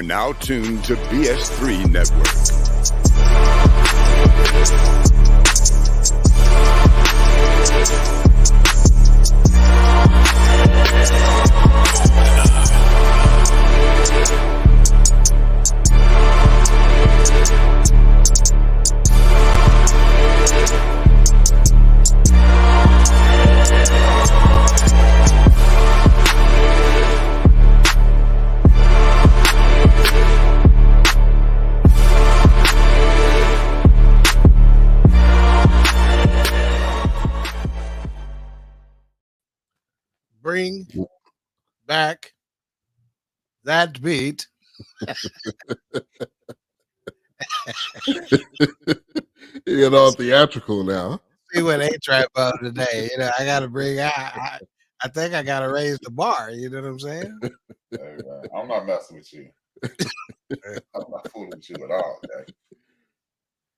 are now tuned to BS3 Network. Bring back that beat. You know, theatrical now. See what A-Trap about today. You know, I gotta bring I think I gotta raise the bar. You know what I'm saying? Hey, I'm not messing with you. I'm not fooling with you at all. Okay?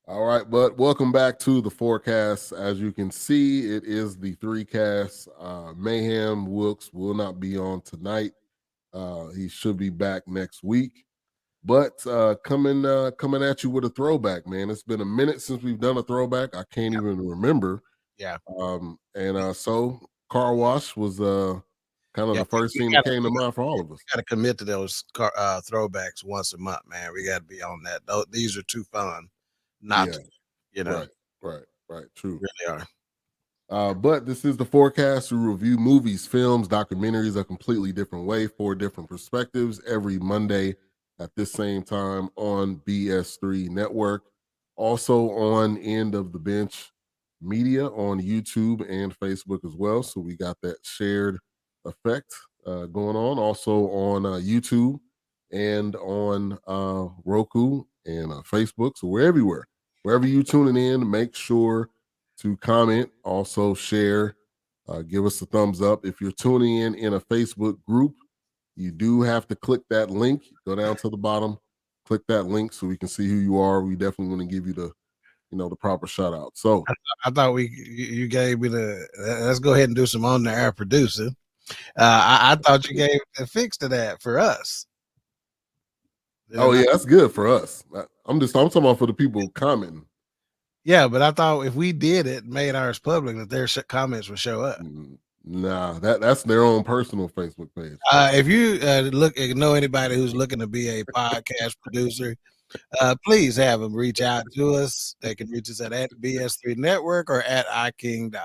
All right, but welcome back to the Fourcast. As you can see, it is the Threecast. Mayhem Wilkes will not be on tonight. He should be back next week. But coming at you with a throwback, man. It's been a minute since we've done a throwback. I can't even remember. Yeah. So Car Wash was kind of the first thing that came to mind for all of us. Got to commit to those throwbacks once a month, man. We got to be on that. These are too fun. Not, you know. Right. True. Really are. But this is the Fourcast. We review movies, films, documentaries a completely different way, 4 different perspectives every Monday at this same time on BS3 Network. Also on End of the Bench Media on YouTube and Facebook as well. So we got that shared effect going on. Also on YouTube and on Roku and Facebook. So we're everywhere. Wherever you tuning in, make sure to comment, also share, give us a thumbs up. If you're tuning in a Facebook group, you do have to click that link. Go down to the bottom, click that link so we can see who you are. We definitely want to give you the proper shout out. So I thought you gave me let's go ahead and do some on the air producing. I thought you gave the fix to that for us. Oh yeah, that's good for us. I'm talking about for the people commenting. Yeah, but I thought if we did it, made ours public, that their comments would show up. Nah, that's their own personal Facebook page. If you know anybody who's looking to be a podcast producer, please have them reach out to us. They can reach us at BS3 Network or at iKing.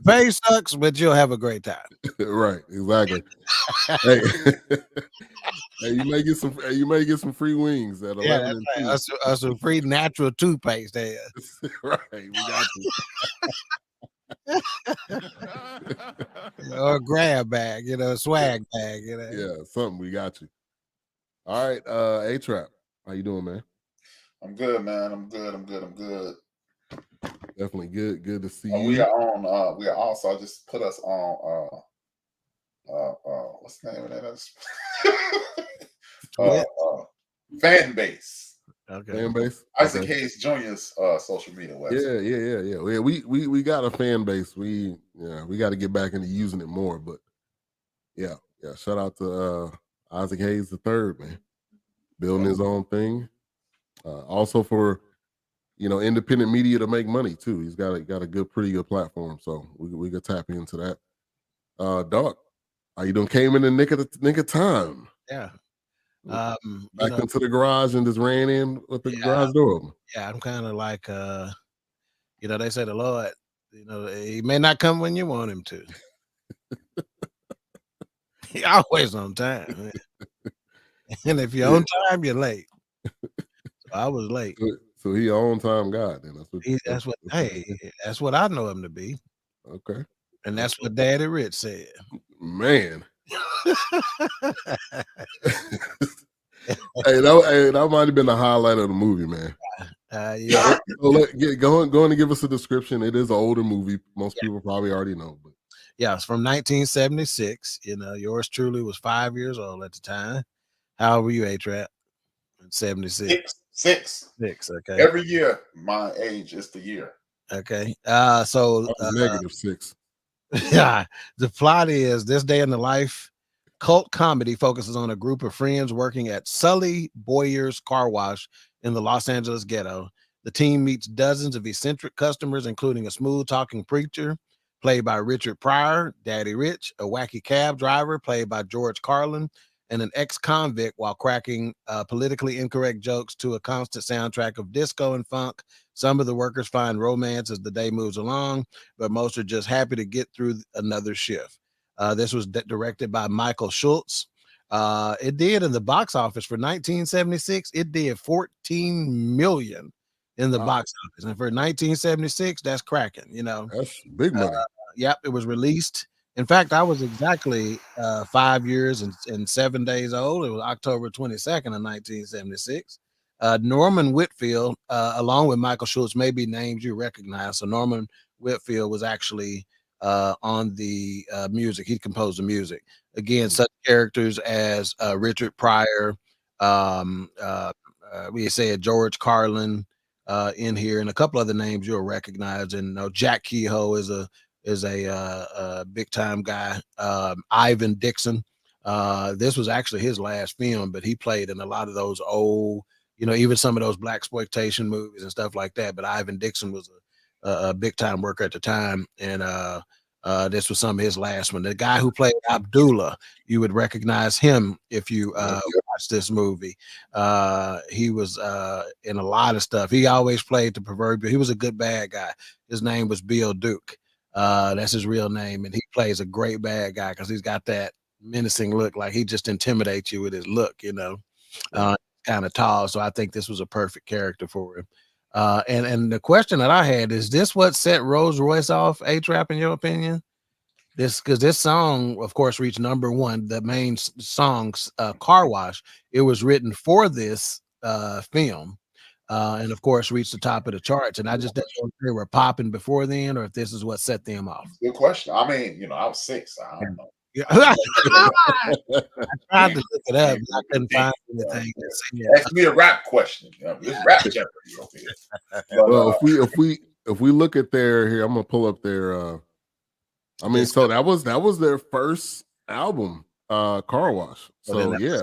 Pay sucks, but you'll have a great time. Right, exactly. Hey, you may get some free wings at 11 and 2. Some free natural toothpaste there. Right, we got you. Or a grab bag, swag bag, Yeah, something, we got you. All right, A-Trap, how you doing, man? I'm good, man. I'm good. Definitely good to see you. We are on. We are also just put us on. What's the name of that? Fan base. Okay. Fan base. Isaac Hayes Jr.'s social media website. Yeah. We got a fan base. We got to get back into using it more. But yeah. Shout out to Isaac Hayes III, man, building his own thing. Also for independent media to make money too. He's got a pretty good platform. So we could tap into that. Doc, how you doing? Came in the nick of time. Yeah. Back into the garage and just ran in with the garage door open. Yeah, I'm kind of like they say the Lord, he may not come when you want him to. He always on time, man. And if you're on time, you're late. So I was late. So he on time God, then that's what I know him to be. Okay. And that's what Daddy Rich said. Man. That might have been the highlight of the movie, man. Yeah. So go on and give us a description. It is an older movie. Most people probably already know, but yeah, it's from 1976. Yours truly was 5 years old at the time. How old were you, A-Trap? 76. Six. Okay. Every year, my age is the year. Okay. So -6. Yeah, the plot is this day in the life cult comedy focuses on a group of friends working at Sully Boyer's car wash in the Los Angeles ghetto. The team meets dozens of eccentric customers, including a smooth-talking preacher, played by Richard Pryor, Daddy Rich, a wacky cab driver, played by George Carlin, and an ex-convict, while cracking politically incorrect jokes to a constant soundtrack of disco and funk. Some of the workers find romance as the day moves along, but most are just happy to get through another shift. This was directed by Michael Schultz. It did in the box office for 1976. It did 14 million in the box office, and for 1976, that's cracking. That's big money. Yep, it was released. In fact, I was exactly 5 years and 7 days old. It was October 22nd of 1976. Norman Whitfield, along with Michael Schultz, may be names you recognize. So Norman Whitfield was actually on the music. He composed the music. Again, such characters as Richard Pryor, we said George Carlin in here, and a couple other names you'll recognize. And Jack Kehoe is a big time guy. Ivan Dixon. This was actually his last film, but he played in a lot of those old, even some of those blaxploitation movies and stuff like that. But Ivan Dixon was a big time worker at the time, and this was some of his last one. The guy who played Abdullah, you would recognize him if you watch this movie. He was in a lot of stuff. He always played the proverbial. He was a good bad guy. His name was Bill Duke. That's his real name, and he plays a great bad guy because he's got that menacing look, like he just intimidates you with his look. Kind of tall, so I think this was a perfect character for him. And the question that I had is, this what set Rolls Royce off, A-Trap, in your opinion? Because this song, of course, reached #1. The main song's Car Wash. It was written for this film, and of course reached the top of the charts. And I just didn't know if they were popping before then, or if this is what set them off. Good question. I mean, I was 6. So I don't know. Yeah. I tried to look it up, but I couldn't find anything. Ask me a rap question. This rap Jeopardy over here. But, well, if we look at their here, I'm gonna pull up their. I mean, so that was their first album, Car Wash. So yeah.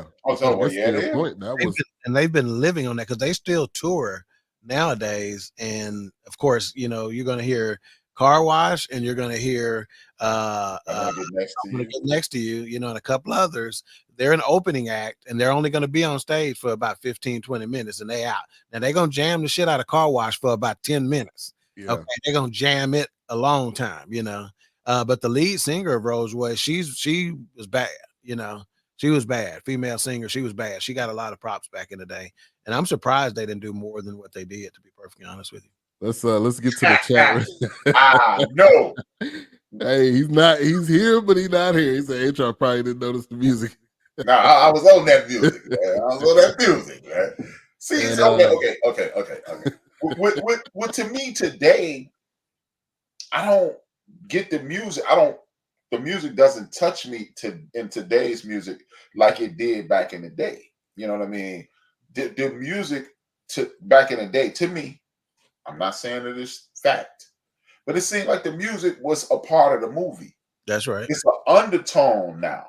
They've been living on that because they still tour nowadays. And of course, you're gonna hear Car Wash, and you're gonna hear next to you, and a couple others. They're an opening act, and they're only gonna be on stage for about 15-20 minutes, and they out. Now they're gonna jam the shit out of Car Wash for about 10 minutes. Yeah. Okay, they're gonna jam it a long time, but the lead singer of Rolls Royce, she was bad, she was bad. Female singer, she was bad. She got a lot of props back in the day, and I'm surprised they didn't do more than what they did, to be perfectly honest with you. Let's get to the chat. No. Hey, he's here, but he's not here. He said HR probably didn't notice the music. No, I was on that music, man. See, and, okay. What to me today, I don't get the music. The music doesn't touch me in today's music like it did back in the day. You know what I mean? The music back in the day, to me, I'm not saying it is fact, but it seemed like the music was a part of the movie. That's right. It's an undertone now.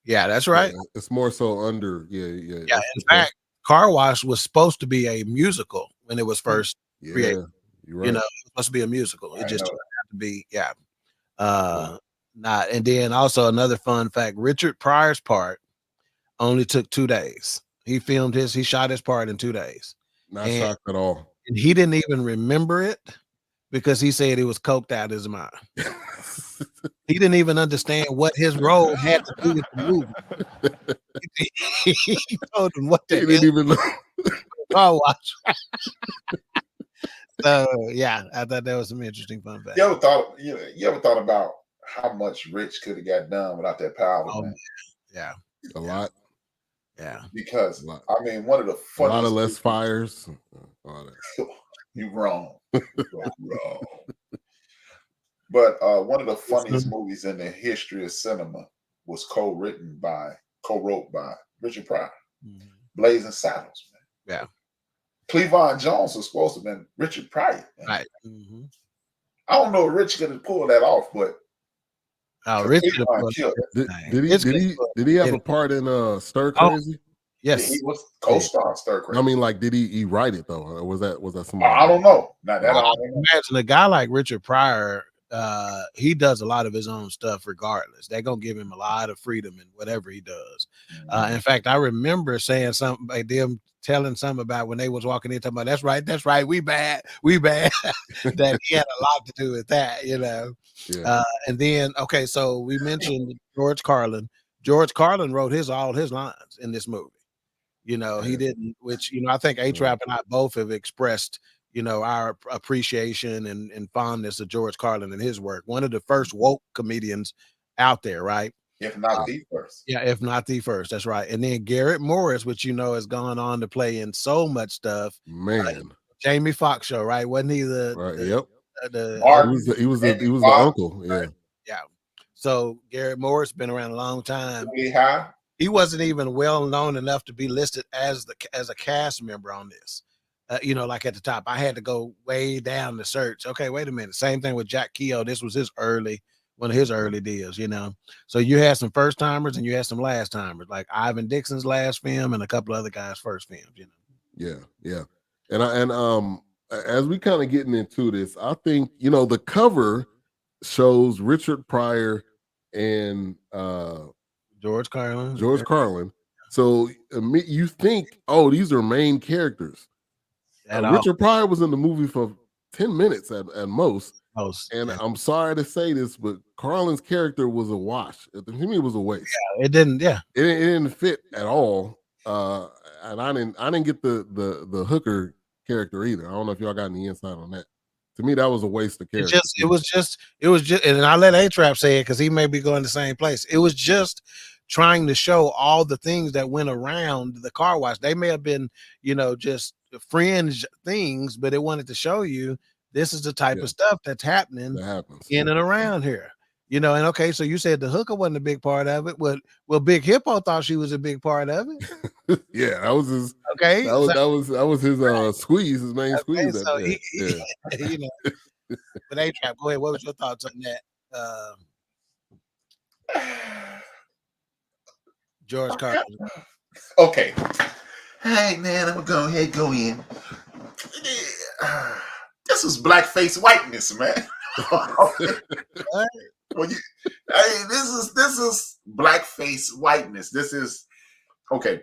Yeah, that's right. Yeah, it's more so under. Yeah. In fact, Car Wash was supposed to be a musical when it was first created. You're right. It was supposed to be a musical. It just turned out to be, not. And then also another fun fact: Richard Pryor's part only took 2 days. He shot his part in 2 days. Not shocked at all. And he didn't even remember it because he said he was coked out of his mind. He didn't even understand what his role had to do with the movie. He told him what the hell. He didn't even know. Car Wash. So yeah, I thought that was some interesting fun fact. You ever thought about how much Rich could have got done without that power? Man? Yeah, a lot. Yeah, because I mean, one of the funniest, a lot of less fires. You're wrong. Wrong. But one of the funniest movies in the history of cinema was co-wrote by Richard Pryor, Blazing Saddles. Man. Yeah. Cleavon Jones was supposed to have been Richard Pryor. Man. Right. I don't know if Rich could have pulled that off, but Oh, Richard killed it. Did he have a part in Stir Crazy? Yes, he was co-star Stir Crazy. I mean, like, did he write it though? Or was that somebody? I don't know. Not that. Imagine a guy like Richard Pryor. He does a lot of his own stuff regardless. They're gonna give him a lot of freedom in whatever he does. In fact, I remember saying something like them telling something about when they was walking in, talking about that's right, we bad. That he had a lot to do with that, you know. Yeah. And then okay, so we mentioned George Carlin. George Carlin wrote all his lines in this movie. You know, he didn't, which, you know, I think A-Trap and I both have expressed, you know, our appreciation and fondness of George Carlin and his work. One of the first woke comedians out there, right? If not the first. Yeah, if not the first. That's right. And then Garrett Morris, which, you know, has gone on to play in so much stuff. Man. Jamie Foxx show, right? Wasn't he yep. He was the uncle. Yeah. Yeah. So Garrett Morris been around a long time. Yeah. He wasn't even well known enough to be listed as a cast member on this. You know, like at the top, I had to go way down to search. Okay, wait a minute. Same thing with Jack Keogh. This was one of his early deals, you know. So you had some first timers and you had some last timers, like Ivan Dixon's last film and a couple other guys' first films, you know. Yeah. And as we kind of getting into this, I think, you know, the cover shows Richard Pryor and George Carlin. So you think, oh, these are main characters. Richard Pryor was in the movie for 10 minutes at most. And I'm sorry to say this, but Carlin's character was a wash. To me, it was a waste. Yeah, it didn't fit at all. And I didn't get the hooker character either. I don't know if y'all got any insight on that. To me, that was a waste of character. It was just, and I let A-Trap say it because he may be going the same place. It was just trying to show all the things that went around the car wash. They may have been, you know, just fringe things, but it wanted to show you this is the type of stuff that's happening in and around here. You know, and okay, so you said the hooker wasn't a big part of it. Well, Big Hippo thought she was a big part of it. Yeah, that was his. Okay, that was his squeeze, his main squeeze. So you know, but A-Trap, go ahead. What was your thoughts on that? George Carlin. Okay. Hey man, I'm gonna go in. This is blackface whiteness, man. Well, this is blackface whiteness. This is okay.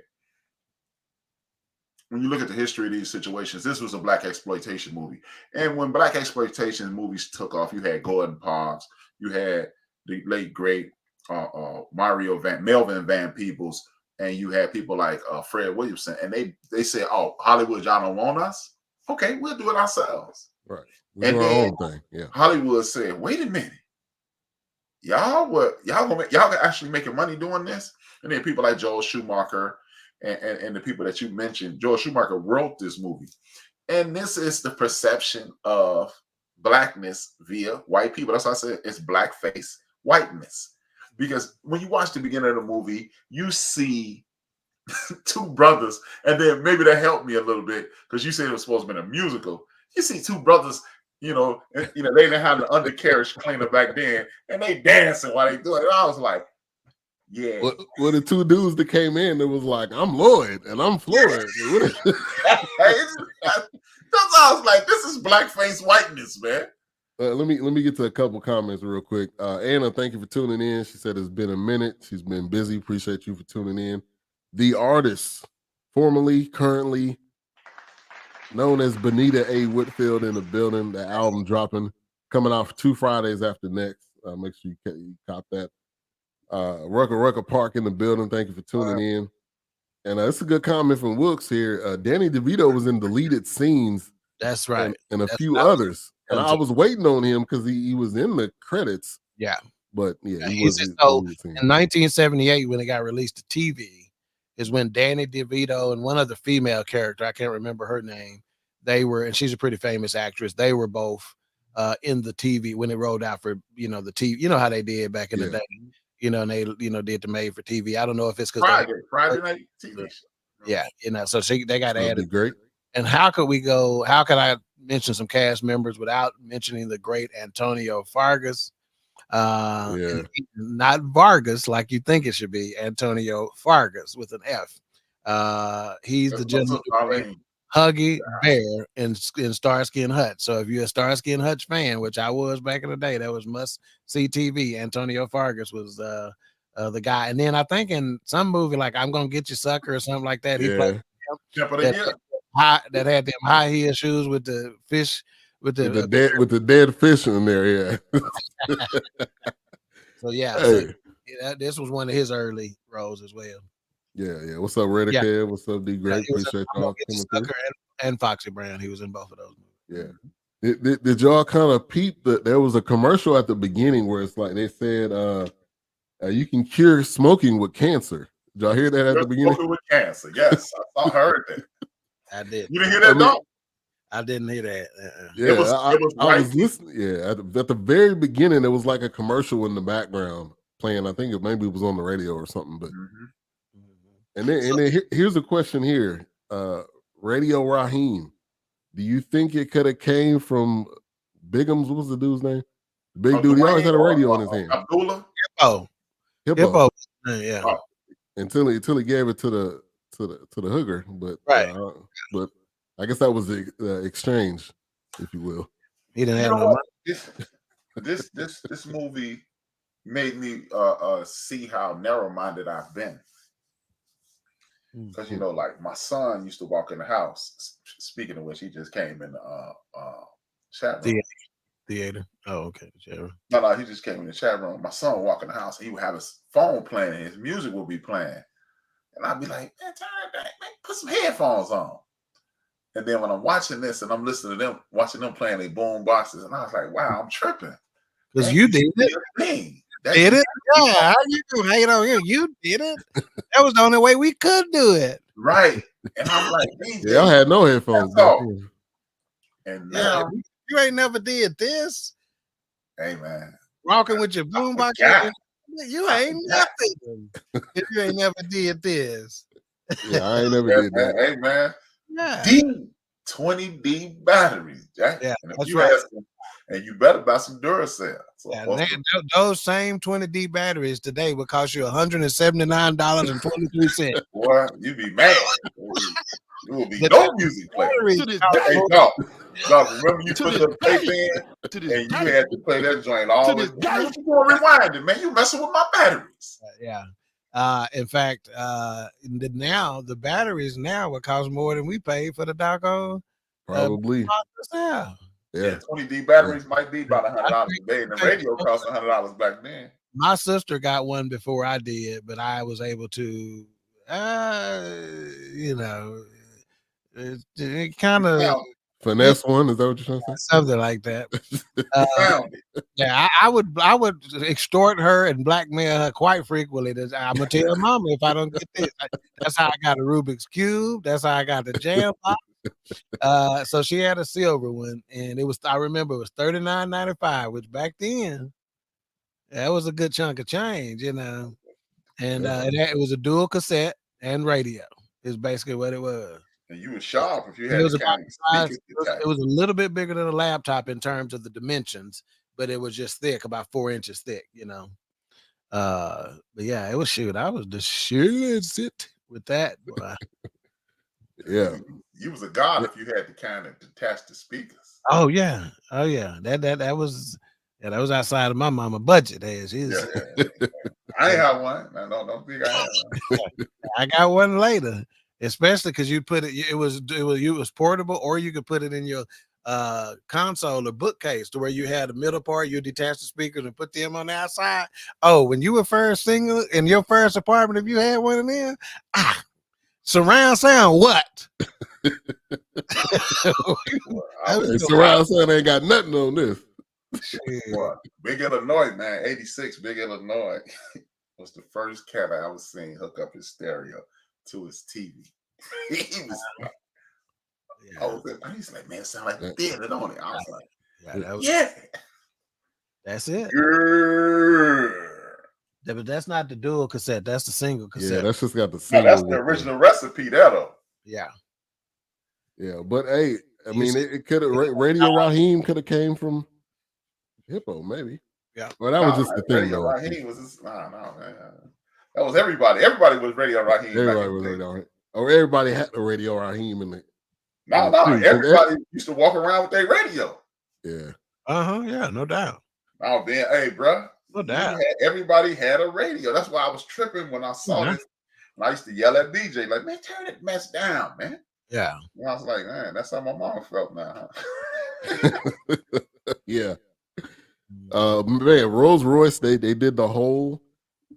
When you look at the history of these situations, this was a black exploitation movie. And when black exploitation movies took off, you had Gordon Parks, you had the late great Melvin Van Peebles, and you had people like Fred Williamson. And they said, "Oh, Hollywood, y'all don't want us? Okay, we'll do it ourselves." Right. We'll do our own thing. Yeah. Hollywood said, "Wait a minute. Y'all actually making money doing this?" And then people like Joel Schumacher and the people that you mentioned, Joel Schumacher wrote this movie. And this is the perception of blackness via white people. That's why I said it's blackface whiteness. Because when you watch the beginning of the movie, you see two brothers, and then maybe that helped me a little bit because you said it was supposed to be a musical. You see two brothers, they didn't have the undercarriage cleaner back then, and they dancing while they do it. And I was like, yeah. Well, the two dudes that came in, it was like, I'm Lloyd and I'm Floyd. That's I was like, this is blackface whiteness, man. Let me get to a couple comments real quick. Anna, thank you for tuning in. She said it's been a minute. She's been busy. Appreciate you for tuning in. The artist, formerly, currently known as Benita A. Whitfield in the building. The album dropping, coming out for 2 Fridays after next. Make sure you cop that. Rucker Park in the building. Thank you for tuning in. And it's a good comment from Wilkes here. Danny DeVito was in deleted scenes. That's right. And a few others. And I was waiting on him because he was in the credits. Yeah. But yeah, he was in 1978 when it got released to TV is when Danny DeVito and one other female character, I can't remember her name, they were, and she's a pretty famous actress, they were both in the TV when it rolled out for, the TV, you know how they did back in the day, and they, did the made for TV. I don't know if it's because Friday night TV show. Yeah, so they got added. Great. And how could I mention some cast members without mentioning the great Antonio Fargas? And not Vargas like you think it should be, Antonio Fargas with an F. He's the gentleman who played Huggy Bear in Starsky and Hutch. So if you're a Starsky and Hutch fan, which I was back in the day, that was must see TV. Antonio Fargas was the guy. And then I think in some movie like I'm Gonna Get You Sucker or something like that, he played that had them high heel shoes with the fish with the dead fish in there. Yeah. So so this was one of his early roles as well. Yeah. What's up, Redicare? What's up, D Great? Appreciate y'all coming through. And Foxy Brown, he was in both of those movies. Yeah. Did y'all kind of peep that there was a commercial at the beginning where it's like they said you can cure smoking with cancer. Did y'all hear that at the beginning? Smoking with cancer, yes. I heard that. I did. You didn't hear that, dog? I didn't hear that. Yeah, I was listening. Yeah, at the very beginning, there was like a commercial in the background playing. I think maybe it was on the radio or something. But and then here's a question here. Radio Raheem, do you think it could have came from Bigums? What was the dude's name? The big dude. He always had a radio in his hand. Abdullah. Hippo. Yeah. Until he gave it to the hooker, but but I guess that was the exchange, if you will. He didn't have no money. This movie made me see how narrow-minded I've been. Because like my son used to walk in the house. Speaking of which, he just came in the chat room. Theater. Oh, okay. No, he just came in the chat room. My son would walk in the house and he would have his phone playing and his music would be playing. And I'd be like, man, turn it back, man, put some headphones on. And then when I'm watching this and I'm listening to them, watching them playing their boom boxes, and I was like, wow, I'm tripping. Because you did it. Did it? Yeah, how you do hate on you? You did it. That was the only way we could do it. Right. And I'm like, y'all had no headphones. And now you ain't never did this. Hey man. Walking with your boombox. You ain't nothing. If you ain't never did this. Yeah, I ain't never did that. Hey man. Yeah. 20D batteries, Jack. Yeah, and if you ask them, and you better buy some Duracell. So those same 20D batteries today would cost you $179.23. Boy, you be mad. There will be no music player. Hey, dog, remember you put the tape in and you had to play that joint all the time. You going to rewind it, man. You messing with my batteries. Yeah. In fact, now the batteries now would cost more than we paid for the doggone. Probably. Yeah, 20D batteries might be about $100 a day, and the radio cost $100 back then. My sister got one before I did, but I was able to, it kind of finesse one. Is that what you're trying to say? Something like that. Yeah, I would extort her and blackmail her quite frequently. I'm gonna tell Mama if I don't get this. That's how I got a Rubik's Cube. That's how I got the jam box. So she had a silver one, and I remember it was $39.95, which back then that was a good chunk of change, And it was a dual cassette and radio. Is basically what it was. And you were sharp if you had it was a little bit bigger than a laptop in terms of the dimensions, but it was just thick, about 4 inches thick, But yeah, it was shoot. I was the shit with that. Yeah. You was a god if you had to kind of detach the speakers. Oh yeah. That was outside of my mama budget. I ain't have one. I don't think I had one. I got one later. Especially because you put it was portable, or you could put it in your console or bookcase to where you had the middle part, you detach the speakers and put them on the outside. Oh, when you were first single in your first apartment, if you had one of them, surround sound what? Surround sound ain't got nothing on this. Big Illinois, man, 86, Big Illinois was the first cat I ever seen hook up his stereo to his TV. He was he's like, man, it sound like a theater, don't it? I was like, that's it. Yeah, but that's not the dual cassette, that's the single cassette. Yeah, that's just got the single. That's the original recipe there, though. Yeah, but hey, I mean, it could have Radio Raheem could have came from Hippo, maybe. Well, that was just the thing, Radio though. Raheem was just, man. That was everybody. Everybody was Radio Raheem. Everybody was Radio, or everybody had the Radio Raheem in the. No. Everybody used to walk around with their radio. Yeah. Yeah, no doubt. Oh, man, hey, bro. No doubt. Everybody had a radio. That's why I was tripping when I saw this. And I used to yell at DJ, like, man, turn that mess down, man. Yeah. And I was like, man, that's how my mom felt now. Yeah. Man, Rolls Royce, they did the whole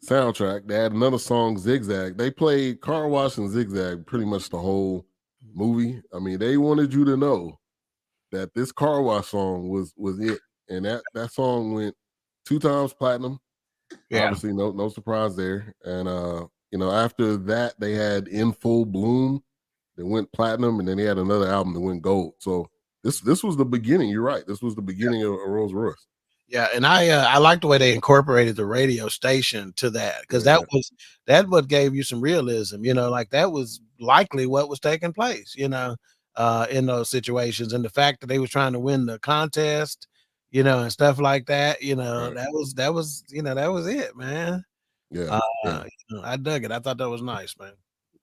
soundtrack. They had another song, Zigzag. They played Car Wash and Zigzag pretty much the whole movie. I mean, they wanted you to know that this Car Wash song was it. And that song went 2 times platinum. Yeah. Obviously, no surprise there. And after that, they had In Full Bloom that went platinum, and then they had another album that went gold. So this was the beginning. You're right. This was the beginning of Rolls Royce. Yeah, and I like the way they incorporated the radio station to that, because that what gave you some realism. Like that was likely what was taking place. In those situations, and the fact that they was trying to win the contest, and stuff like that. Right. that was it, man. Yeah, I dug it. I thought that was nice, man.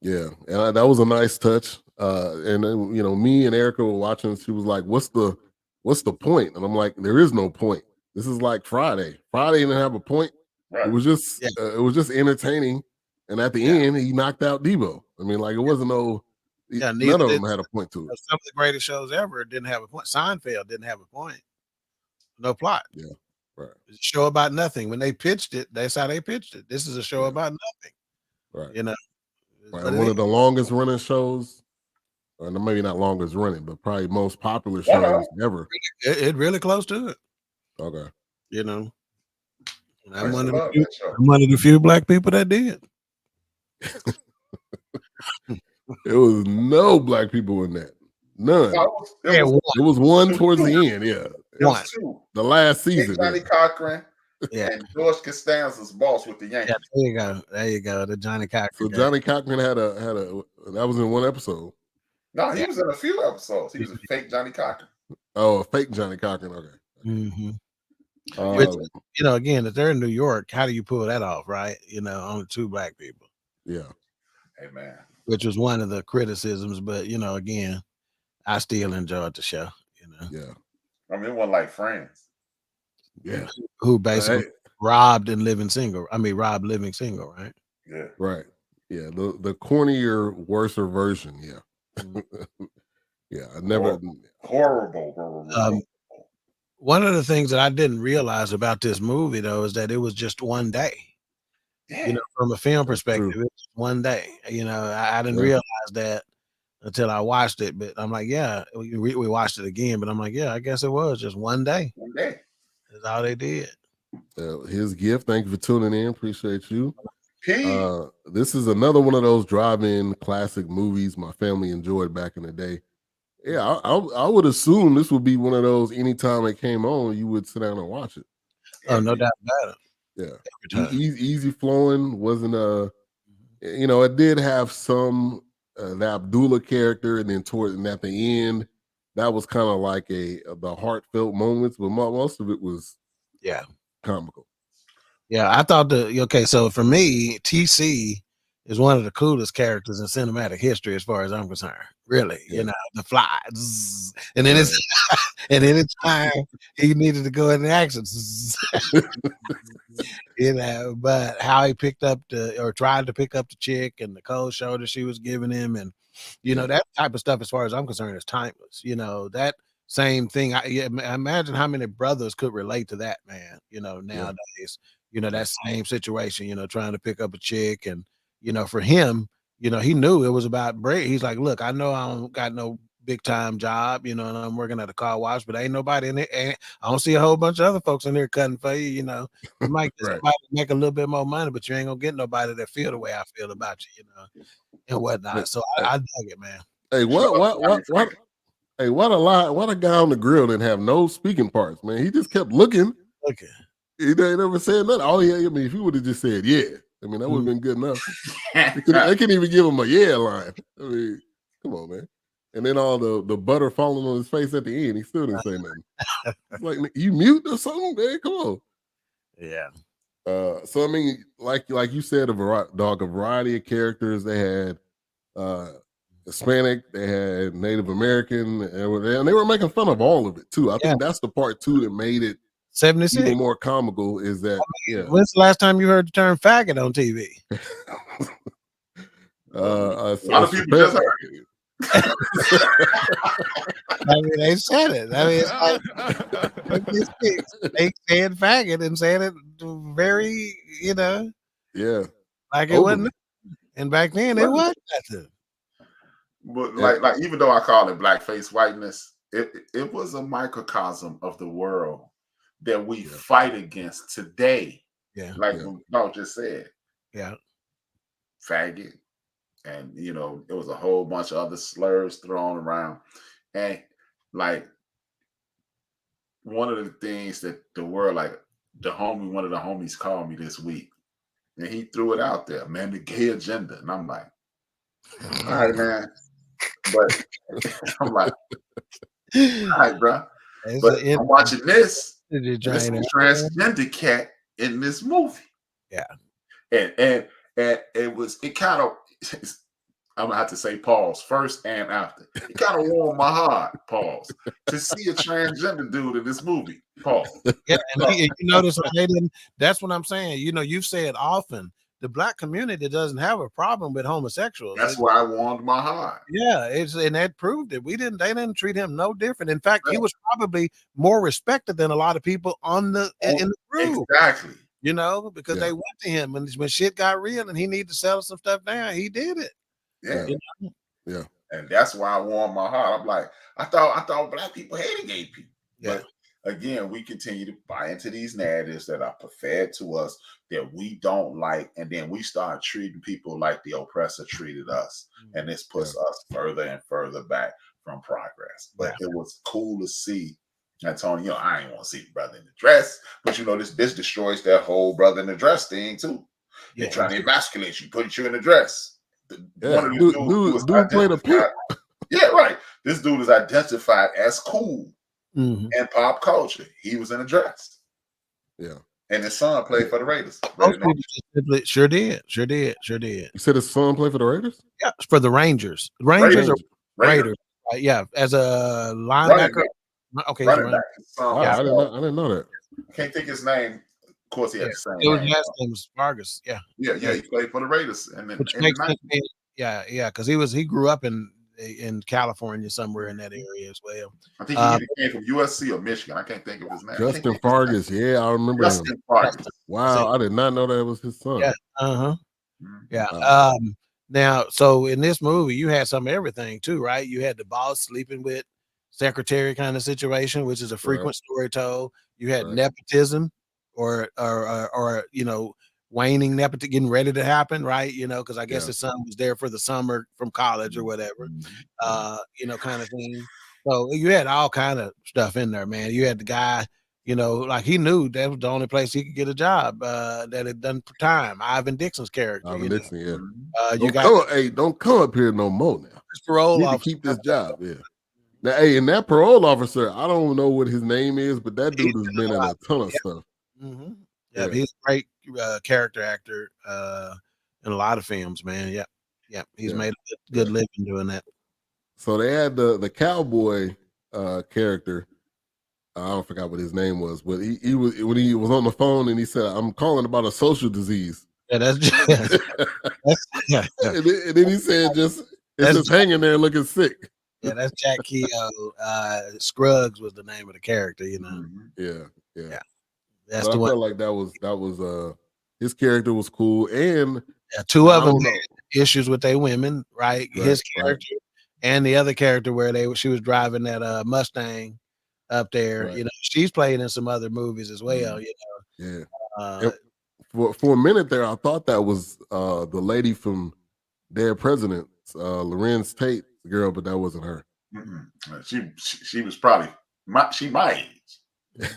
Yeah, and that was a nice touch. And then me and Erica were watching. She was like, "What's the point?" And I'm like, "There is no point. This is like Friday. Friday didn't have a point. Right. It was just entertaining. And at the end, he knocked out Debo. I mean, like it wasn't none of them had a point to it. Some of the greatest shows ever didn't have a point. Seinfeld didn't have a point. No plot. Yeah, right. It's a show about nothing. When they pitched it, that's how they pitched it. This is a show about nothing. Right. Right. One of the longest running shows, or maybe not longest running, but probably most popular shows ever. It really close to it. Okay. I'm one of the few black people that did. There was no black people in that. None. There was one towards the end. Yeah. One. Two. The last season. Johnny Cochran and George Costanza's boss with the Yankees. Yeah, there you go. The Johnny Cochran. So Johnny Cochran had a that was in one episode. No, he was in a few episodes. He was a fake Johnny Cochran. Oh, a fake Johnny Cochran. Okay. Mm-hmm. Which, again, if they're in New York, how do you pull that off, right? Only 2 black people. Yeah. Hey, man. Which was one of the criticisms, but again, I still enjoyed the show. Yeah. I mean, it wasn't like Friends. Yeah. Who basically robbed living single, right? Yeah. Right. Yeah. The cornier, worser version. Yeah. Yeah. I never. Horrible. One of the things that I didn't realize about this movie, though, is that it was just one day. Yeah. From a film perspective, it's one day. I didn't realize that until I watched it. But I'm like, yeah, we watched it again. But I'm like, yeah, I guess it was just one day. One day. That's all they did. His gift. Thank you for tuning in. Appreciate you. This is another one of those drive-in classic movies my family enjoyed back in the day. Yeah, I would assume this would be one of those. Anytime it came on, you would sit down and watch it. Oh, no doubt about it. Yeah, easy flowing. Wasn't it did have some the Abdullah character, and then at the end, that was kind of like the heartfelt moments, but most of it was comical. Yeah, I thought so for me, TC is one of the coolest characters in cinematic history as far as I'm concerned. Really, the flies, and then it's time he needed to go in the action. But how he picked up tried to pick up the chick, and the cold shoulder she was giving him, and that type of stuff, as far as I'm concerned, is timeless. That same thing. I imagine how many brothers could relate to that, man. Nowadays, that same situation. Trying to pick up a chick, and for him, he knew it was about bread. He's like, look, I know I don't got no big time job, and I'm working at a car wash, but ain't nobody in there. I don't see a whole bunch of other folks in there cutting for you. You might get somebody to make a little bit more money, but you ain't gonna get nobody that feel the way I feel about you, and whatnot. So I dug it, man. Hey, what? Hey, what a lie! What a guy on the grill didn't have no speaking parts, man. He just kept looking. Okay. He ain't never said nothing. If he would have just said that would have been good enough. They couldn't even give him a line. I mean, come on, man. And then all the butter falling on his face at the end, he still didn't say nothing. It's like, you mute or something, man? Come on. Yeah. So I mean, like you said, a variety of characters. They had Hispanic, they had Native American, and they were making fun of all of it too. I think that's the part too that made it 76. even more comical. Is that When's the last time you heard the term faggot on TV? A lot of people just heard it. I mean, they said it. I mean, it's like they said faggot and said it very, like it wasn't. And back then, it wasn't nothing. But like even though I call it blackface whiteness, it was a microcosm of the world that we fight against today. Yeah, like Paul just said. Yeah, faggot, and it was a whole bunch of other slurs thrown around, and like one of the things that the world, like one of the homies called me this week, and he threw it out there, man, the gay agenda, and I'm like, all right, man. But I'm like, all right, bro. But I'm watching this. There's a transgender cat in this movie. Yeah. And it kind of, I'm gonna have to say pause first and after. It kind of warmed my heart, pause, to see a transgender dude in this movie. Pause. Yeah, and you notice they didn't. That's what I'm saying. You've said often, the black community doesn't have a problem with homosexuals. That's why I warmed my heart. Yeah, and that proved it. They didn't treat him no different. In fact, he was probably more respected than a lot of people in the group. Exactly. Because they went to him when shit got real and he needed to settle some stuff down. He did it. Yeah. Yeah. And that's why I warmed my heart. I'm like, I thought black people hated gay people. Yeah. But again, we continue to buy into these narratives that are fed to us that we don't like, and then we start treating people like the oppressor treated us, and this puts us further and further back from progress. But it was cool to see. And Tony, I ain't want to see the brother in the dress, but this destroys that whole brother in the dress thing too. They're trying to emasculate you, put you in the dress. One of the dudes played a pimp. Yeah, right. This dude is identified as cool in pop culture. He was in a dress. Yeah. And his son played for the Raiders. Sure did. You said his son played for the Raiders? Yeah, for the Rangers. Raiders. Yeah, as a linebacker. Okay, running back. I didn't know that. I can't think his name. Of course, he had the same name. His last name was Vargas. Yeah. He played for the Raiders, and then because he grew up in California somewhere in that area as well. I think he either came from USC or Michigan. I can't think of his name. Justin Vargas. Yeah, I remember him. Vargas. Wow, I did not know that was his son. Yeah. Yeah. Now, so in this movie, you had some of everything too, right? You had the boss sleeping with secretary kind of situation, which is a frequent story told. You had nepotism, or waning nepotism getting ready to happen, right? Because I guess his son was there for the summer from college or whatever, kind of thing. So you had all kind of stuff in there, man. You had the guy, like he knew that was the only place he could get a job that had done time. Ivan Dixon's character. Ivan Dixon, Don't come up here no more now. Parole officer. Keep this job, Now, and that parole officer, I don't know what his name is, but that dude has been in a ton of stuff. Mm-hmm. Yeah, he's a great character actor in a lot of films, man. Yeah, he's made a good living doing that. So they had the cowboy character. I don't forgot what his name was, but he was when he was on the phone and he said, "I'm calling about a social disease." Yeah, that's And then he said, "It's just hanging there looking sick." Yeah, that's Jack Keogh. Scruggs was the name of the character, Yeah. That's but the I one. felt like that was his character was cool, and two of them had issues with their women, right? His character and the other character where she was driving that Mustang up there. Right. She's played in some other movies as well. Yeah. For a minute there, I thought that was the lady from Dead Presidents, Lorenz Tate girl, but that wasn't her. Mm-hmm. She was probably my age.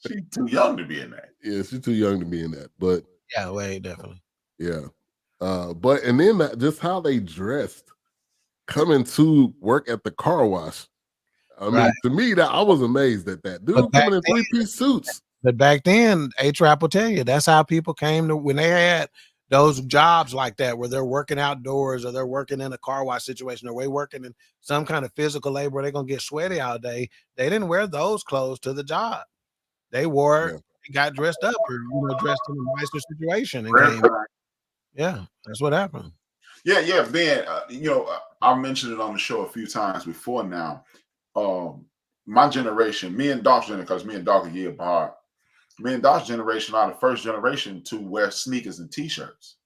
She's too young to be in that. Yeah, she's too young to be in that. But way definitely. Yeah. But and then just how they dressed coming to work at the car wash. I mean, to me, that I was amazed at that. Dude coming in 3-piece suits. But back then, A-Trap will tell you that's how people came to when they had those jobs like that where they're working outdoors or they're working in a car wash situation or they working in some kind of physical labor, they're gonna get sweaty all day. They didn't wear those clothes to the job. They wore got dressed up or dressed in a nicer situation and came. Yeah, that's what happened. Yeah, Ben. I mentioned it on the show a few times before now. My generation, me and Doc's generation, because me and Doc are a year apart. Me and Doc's generation are the first generation to wear sneakers and t-shirts.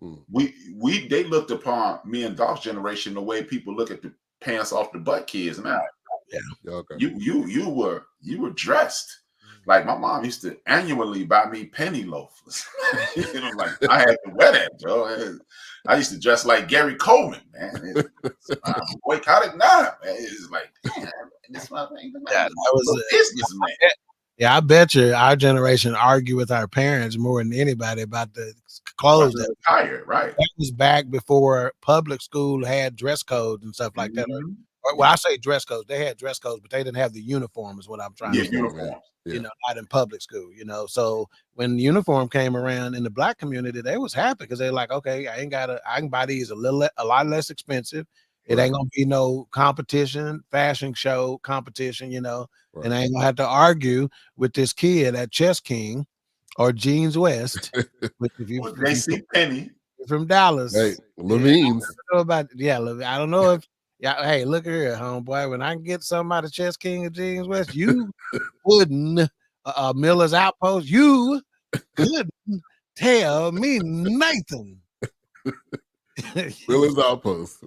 They looked upon me and Doc's generation the way people look at the pants off the butt kids now. Yeah. Okay. You were dressed. Like my mom used to annually buy me penny loafers. Like I had to wear that, Joe. I used to dress like Gary Coleman, man. Boycotted now, man. It's like, damn, this motherfucker. Yeah, that was a businessman. Yeah, I bet you our generation argue with our parents more than anybody about the clothes that tired, right? That was back before public school had dress codes and stuff like that. Well, I say dress codes, they had dress codes, but they didn't have the uniform, is what I'm trying to say. Uniform. Not in public school, So when the uniform came around in the black community, they was happy because they're like, okay, I can buy these a lot less expensive. It ain't gonna be no competition, fashion show competition, and I ain't gonna have to argue with this kid at Chess King or Jeans West. If they see Penny from Dallas. Hey, Levine's. I don't know if hey, look at here, homeboy. When I can get somebody Chess King or Jeans West, you wouldn't Miller's Outpost, you couldn't tell me nothing. Miller's Outpost.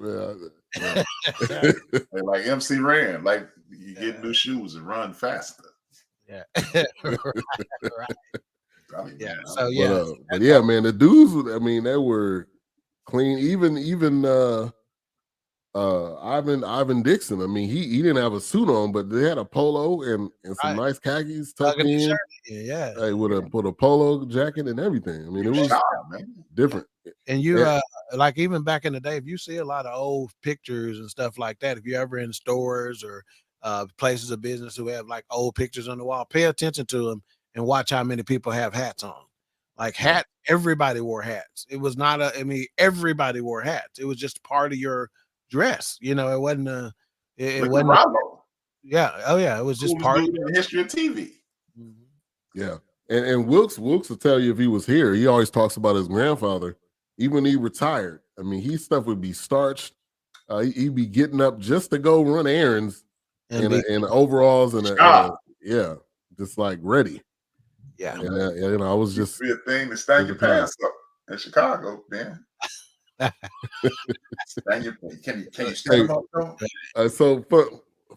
Like MC Ran, like you get new shoes and run faster. Yeah. right. Yeah. So but yeah, man, the dudes, I mean, they were clean. Even Ivan Dixon. I mean, he didn't have a suit on, but they had a polo and some nice khakis tucked in. Yeah. With a polo jacket and everything. I mean, it was different. And you like even back in the day, if you see a lot of old pictures and stuff like that, if you're ever in stores or places of business who have like old pictures on the wall, pay attention to them and watch how many people have hats on. Like everybody wore hats. It was not everybody wore hats. It was just part of your dress. It wasn't it wasn't. Yeah. Oh yeah. It was just part of the history of TV. Yeah. And Wilkes will tell you if he was here, he always talks about his grandfather. Even when he retired, I mean, his stuff would be starched. He'd be getting up just to go run errands in overalls and just like ready. Yeah. And I was just be a thing to stand your pants up in Chicago, man. Can you stand up though? So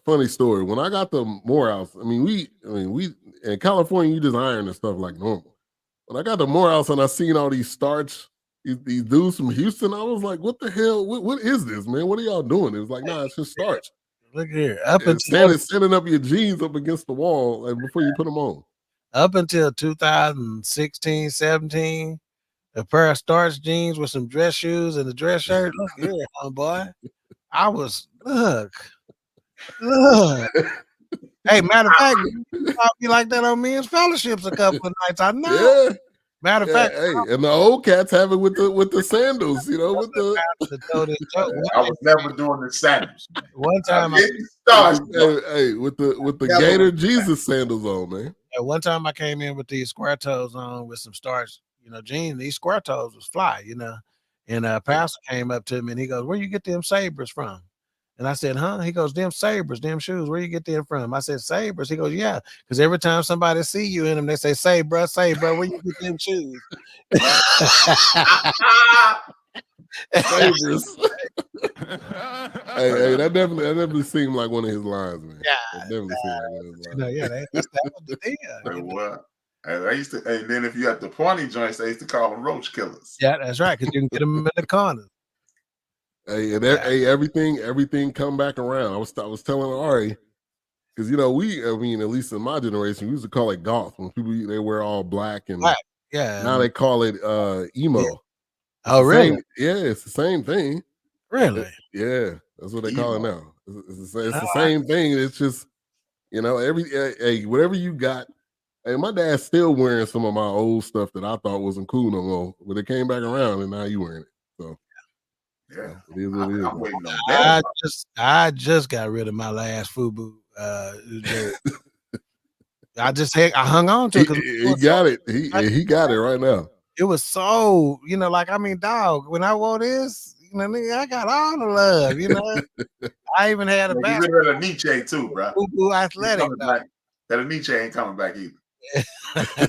funny story. When I got to Morehouse, I mean, we in California, you just iron and stuff like normal. When I got to Morehouse and I seen all these starch, these dudes from Houston, I was like, what the hell? What is this, man? What are y'all doing? It was like, nah, it's just starch. Look here. Standing up your jeans up against the wall before you put them on. Up until 2016, 17, a pair of starch jeans with some dress shoes and a dress shirt. Look here, homeboy. I was, look. Hey, matter of fact, you be like that on Men's Fellowships a couple of nights. I know. Yeah. Matter of fact, and the old cats have it with the sandals, with the. I was never doing the sandals. One time, with the Gator Jesus sandals on, man. At one time, I came in with these square toes on with some starch, jeans. These square toes was fly, And pastor came up to me and he goes, "Where you get them sabers from?" And I said, "Huh?" He goes, "Them sabers, them shoes, where you get them from?" I said, "Sabers." He goes, "Yeah, because every time somebody see you in them, they say, say, bro, where you get them shoes?" Sabers. hey, that definitely seemed like one of his lines, man. Yeah, that definitely seemed like one of his lines. That was the deal. And I used to, and then if you had the pointy joints, they used to call them roach killers. Yeah, that's right, because you can get them in the corner. Hey, and everything come back around. I was telling Ari, because at least in my generation, we used to call it goth when people they wear all black and yeah. Now they call it emo. Yeah. Oh, really? It's the same thing. Really? That's what they call it now. It's the same thing. It's just whatever you got. Hey, my dad's still wearing some of my old stuff that I thought wasn't cool no more, but it came back around and now you wearing it. So Yeah, it is what it is. I'm waiting on that. I just got rid of my last FUBU jersey. I hung on to it because he got it. He got it right now. It was so, like, I mean, dog, when I wore this, nigga, I got all the love, I even had a Get rid of Nietzsche too, bro. FUBU athletic. That Nietzsche ain't coming back either. Get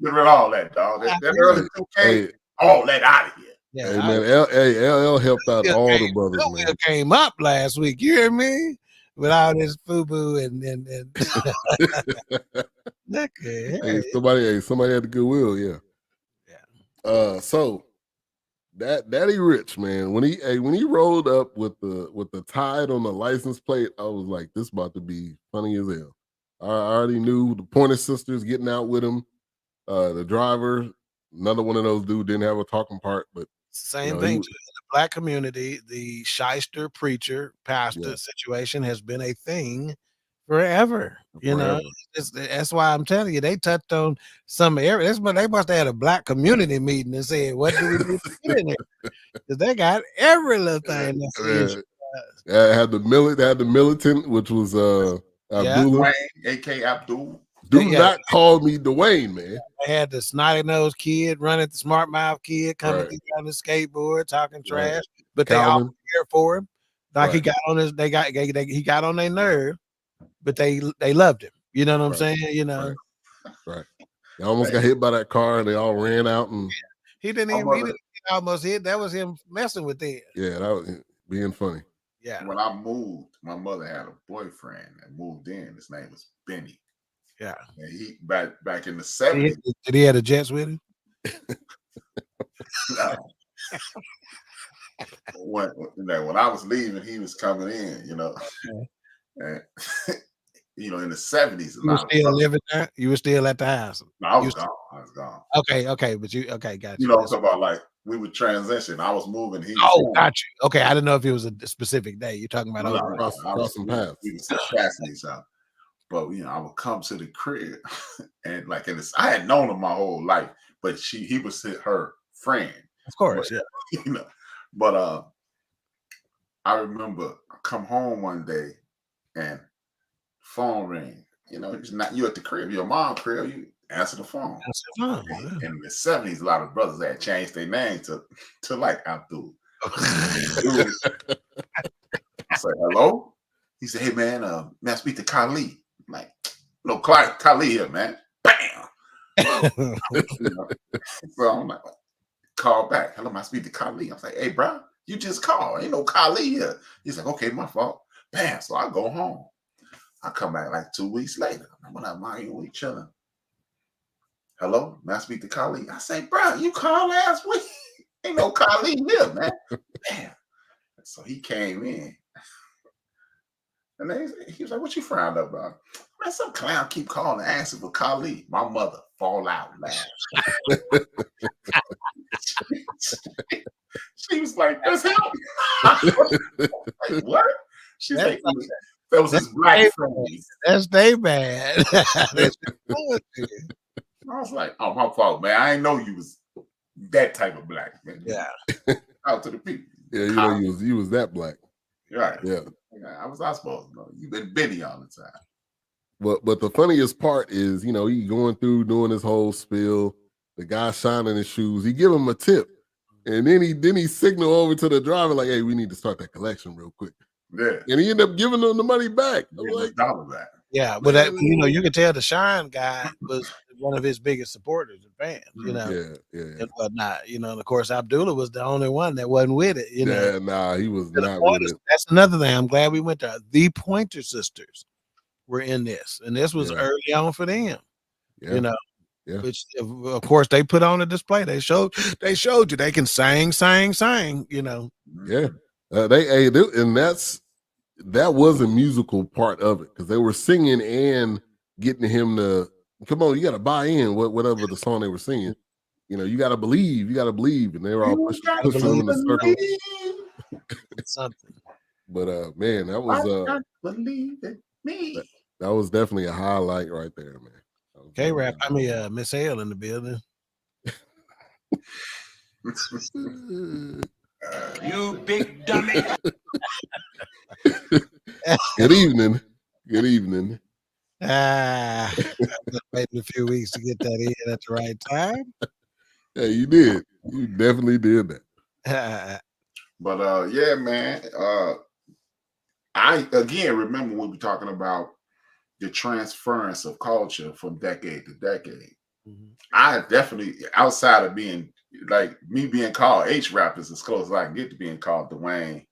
rid of all that, dog. That early 2K, all that out of here. Yeah, hey, man, LL helped out all the brothers, man. Came up last week, you hear me? With all this FUBU and look, hey, somebody had the goodwill, yeah. So that Daddy Rich, man, when he rolled up with the tide on the license plate, I was like, this about to be funny as hell. I already knew the Pointer Sisters getting out with him. The driver, another one of those dudes didn't have a talking part, but same thing. In the Black community, the shyster preacher pastor situation has been a thing forever. That's why I'm telling you, they touched on some areas. They must have had a Black community meeting and said, "What do we need to get in there?" Because they got every little thing. Had the militant, which was Abdullah, A.K. Abdul. Do not call me Dwayne, man. They had the snotty nosed kid running, the smart mouth kid coming on the skateboard talking trash, but they all care for him. Like he got on he got on their nerve, but they loved him. You know what I'm saying? Right. They almost got hit by that car, and they all ran out, and he didn't get almost hit. That was him messing with them. Yeah, that was being funny. Yeah. When I moved, my mother had a boyfriend that moved in. His name was Benny. Yeah. And he back in the 70s. Did he have the Jets with him? No. When I was leaving, he was coming in, and in the 70s. You were still living there? You were still at the house? No, I was gone. Okay, but got you. I'm talking about like we would transition. I was moving. Got you. Okay, I didn't know if it was a specific day. You're talking about crossing paths. We was passing each other. But I would come to the crib, and I had known him my whole life, but he was her friend, of course, But I remember I come home one day, and phone ring. It's not you at the crib, your mom's crib. You answer the phone. And in the 70s, a lot of brothers had changed their name to like Abdul. I said, "Hello." He said, "Hey man, may I speak to Khalid?" I'm like, "No, Khalid here, man." Bam. So I'm like, call back. "Hello, may I speak to Khalid?" I was like, "Hey, bro, you just called. Ain't no Khalid here." He's like, "Okay, my fault." Bam. So I go home. I come back like 2 weeks later. I'm like, we chilling. "Hello, may I speak to Khalid?" I say, "Bro, you called last week. Ain't no Khalid here, man." Bam. So he came in. And then he was like, "What you frowned up about?" "Man, some clown keep calling and asking for Khalid." My mother fall out laughing. She was like, "That's him." Like, what? She's like, "That was his black friend." That's they bad. I was like, "Oh, my fault, man. I didn't know you was that type of black, man." Yeah. Out to the people. Yeah, you was that black. Right. Yeah. I was supposed to know. You've been Benny all the time. But the funniest part is, he going through doing his whole spiel. The guy shining his shoes. He give him a tip, and then he signal over to the driver like, "Hey, we need to start that collection real quick." Yeah. And he ended up giving them the money back. Dollar back. Yeah, but that, you can tell the Shine guy was one of his biggest supporters and fans. And whatnot. And of course, Abdullah was the only one that wasn't with it. He was not with it. That's another thing. I'm glad we went there. The Pointer Sisters were in this, and this was early on for them. Yeah. Which of course they put on a display. They showed you they can sing. Yeah. And that was a musical part of it because they were singing and getting him to come on. You got to buy in whatever the song they were singing. You got to believe. And they were all pushing them in the circle. Something. But man, that was believe in me. That was definitely a highlight right there, man. K-Rap, I mean, Miss Hale in the building. You big dummy. Good evening. Good evening. I've been waiting a few weeks to get that in at the right time. Yeah, you did. You definitely did that. But yeah, man. I again remember when we were talking about the transference of culture from decade to decade. Mhm. I definitely, outside of being like me being called H rap is as close as I can get to being called Dwayne.